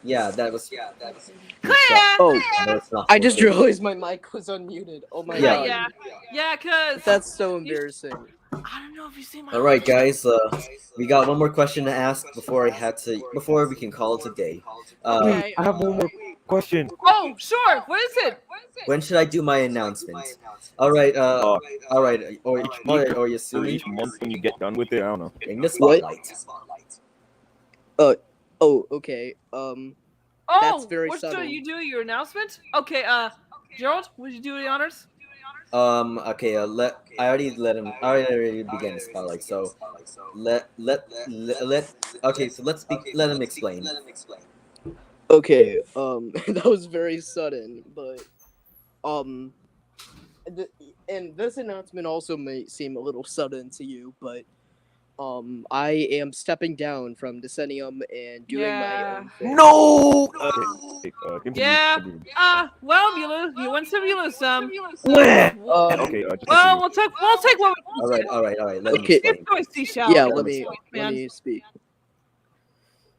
Yeah, that was Clear. Oh, No, it's not I just clear. realized my mic was unmuted. Oh my Yeah. god. Yeah, cause That's so embarrassing. I don't know if you see my. All right, guys. We got one more question to ask before we can call it a day. Okay. I have one more question. Oh, sure. What is it? When should I do my announcement? All right. Or Yasumi, Each month when you get done with it, I don't know. in the What? spotlight. Oh, okay. Oh, That's very what subtle. should you do your announcement? Okay. Gerald, would you do the honors? Okay. I already let him. I already began the spotlight. So let. Okay. So let's speak. Let him explain. Okay, that was very sudden, but um, th- and this announcement also may seem a little sudden to you, but I am stepping down from Decennium and doing my Yeah. own thing. No. Okay, continue. Yeah. Continue. Well, you win some, you lose some. Okay, just Well, continue. we'll take what we All right. All right. All right. Let him Okay. explain. Give choice, Seashell. Yeah, Give let us me choice, let man. me speak.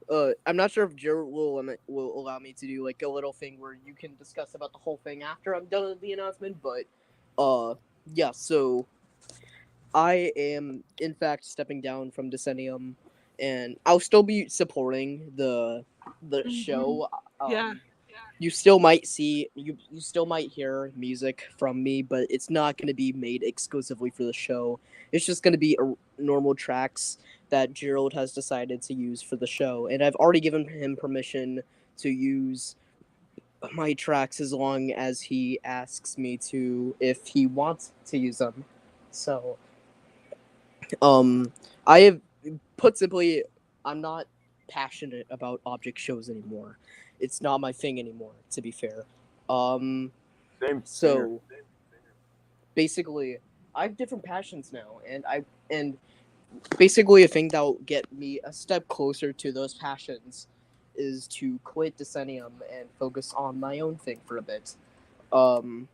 I'm not sure if Jared will allow me to do like a little thing where you can discuss about the whole thing after I'm done with the announcement, but yeah. So I am in fact stepping down from Decennium, and I'll still be supporting the show. Yeah. You still might see you still might hear music from me, but it's not going to be made exclusively for the show. It's just going to be normal tracks that Gerald has decided to use for the show, and I've already given him permission to use my tracks as long as he asks me to, if he wants to use them. So I have, put simply, I'm not passionate about object shows anymore. It's not my thing anymore, to be fair. Same. So basically, I have different passions now, and basically a thing that'll get me a step closer to those passions is to quit Decennium and focus on my own thing for a bit. I'm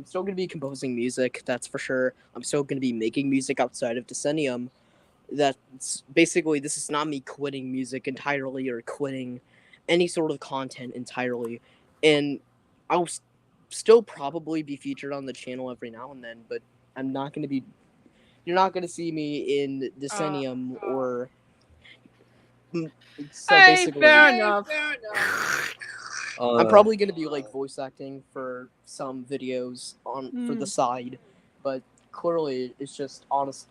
still gonna be composing music, that's for sure. I'm still gonna be making music outside of Decennium. That's basically, this is not me quitting music entirely or quitting any sort of content entirely, and I'll still probably be featured on the channel every now and then, but I'm not gonna be. You're not gonna see me in Decennium or. So Hey, basically, fair enough. I'm probably gonna be like voice acting for some videos on for the side, but clearly it's just honestly.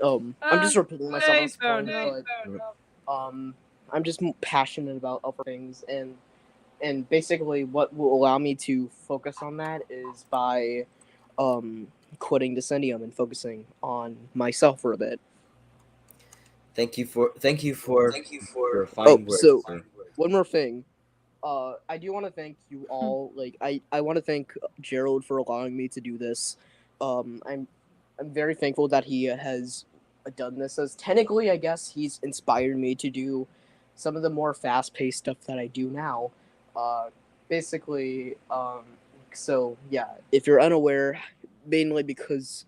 I'm just repeating myself at Hey, this fair point, enough. but I'm just passionate about other things, and basically what will allow me to focus on that is by quitting Decennium and focusing on myself for a bit. Thank you for your fine words. So sir. one more thing. I do want to thank you all. Like, I want to thank Gerald for allowing me to do this. I'm very thankful that he has done this, as technically I guess he's inspired me to do some of the more fast-paced stuff that I do now. Basically, so yeah, if you're unaware, mainly because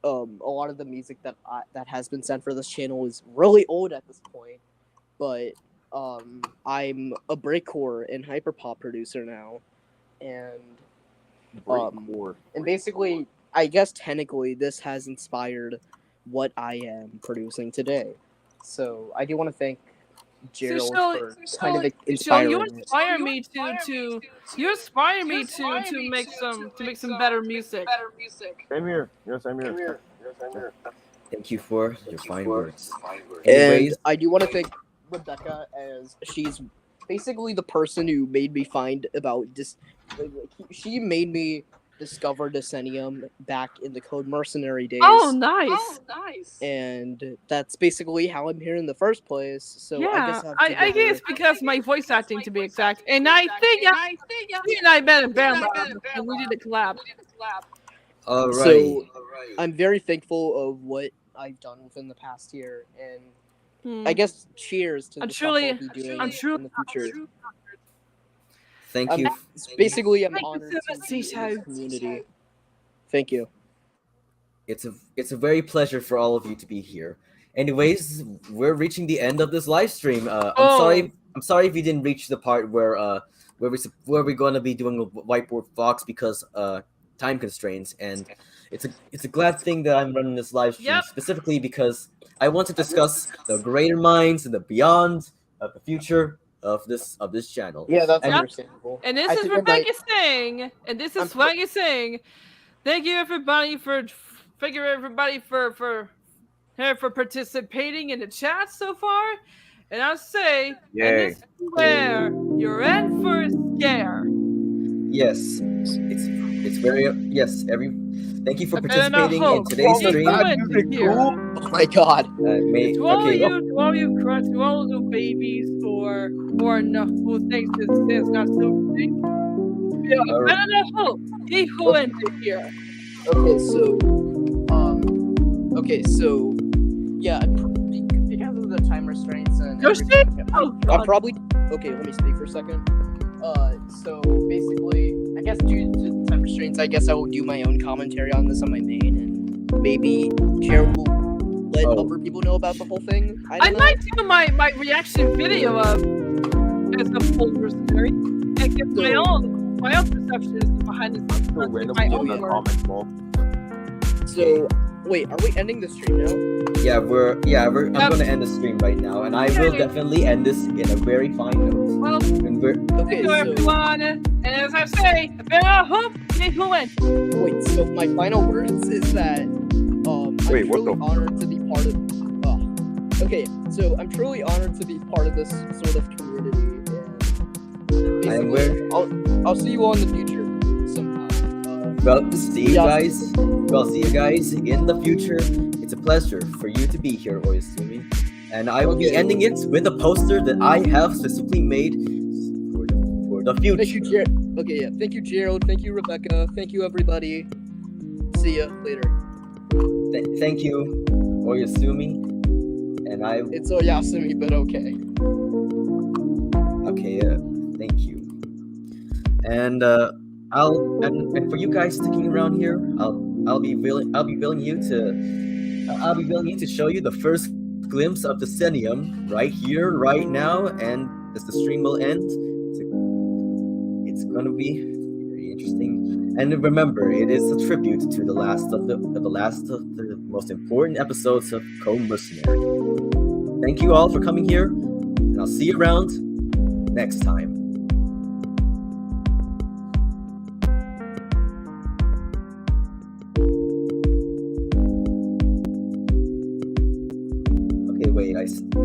a lot of the music that has been sent for this channel is really old at this point, but I'm a breakcore and hyperpop producer now, and and basically, I guess technically this has inspired what I am producing today. So I do want to thank Gerald for kind of inspiring you it. inspire me to you inspire me to make some better music. Same here. Yeah, same here. Thank you for your fine words. And Anyways, I do want to thank Rebecca, as she's basically the person who made me find about this. She made me discover Decennium back in the Code Mercenary days. Oh, nice. And that's basically how I'm here in the first place. So Yeah, I guess I guess because my voice acting, to be exact, and I think she and I met in Band Lab and we did a collab. alrighty. So I'm very thankful of what I've done within the past year, and I guess cheers to the stuff I'll be doing in the future. Thank you. Basically, I'm Thank you honored so to much, be in Seashell. this community. Thank you. It's a very pleasure for all of you to be here. Anyways, we're reaching the end of this live stream. I'm sorry if you didn't reach the part where we're gonna be doing a whiteboard fox because time constraints, and it's a glad thing that I'm running this live stream specifically because I want to discuss the greater minds and the beyond of the future of this channel. Yeah, that's understandable. And this is Rebecca saying, and this is Swaggy saying, thank you everybody for participating in the chat so far. And I'll say, and this is where you're in for a scare. Yes, it's It's very yes. Thank you for I better not participating in hope. today's Hey, stream. who entered here? Oh my god. To all Okay. to all you babies who thinks it's not so big. Yeah, I better not hope. Hey, who entered here? Yeah, because of the time restraints and Your everything, shit? Oh, I'm God. probably okay. Let me speak for a second. So basically, I guess due to time restraints, I guess I will do my own commentary on this on my main, and maybe Jared will let other people know about the whole thing. I might do my reaction video of as a full mercenary and get my own perceptions behind the scenes. So random My people own in the work. comments, Mo. So wait, are we ending the stream now? I'm gonna end the stream right now, and I will definitely end this in a very fine note. Well, Okay, thank you, everyone. And as I say, I better not hope. Hey, who went? Wait, so my final words is that I'm Wait, what truly the- honored to be part of. Okay, so I'm truly honored to be part of this sort of community. And basically, I'll see you all in the future sometime. Well, see you guys in the future. It's a pleasure for you to be here, Oyasumi. And I will be ending it with a poster that I have specifically made for the future. Thank you, Gerald. Okay, yeah. Thank you, Gerald. Thank you, Rebecca. Thank you, everybody. See ya later. Thank you, Oyasumi. And It's Oyasumi, but okay. Okay, thank you. And and for you guys sticking around here, I'll be willing you to show you the first glimpse of DECENNIUM right here, right now, and as the stream will end, it's gonna be very interesting. And remember, it is a tribute to the last of the most important episodes of Cone Mercenary. Thank you all for coming here, and I'll see you around next time.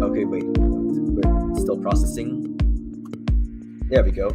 Okay, wait. We're still processing. There we go.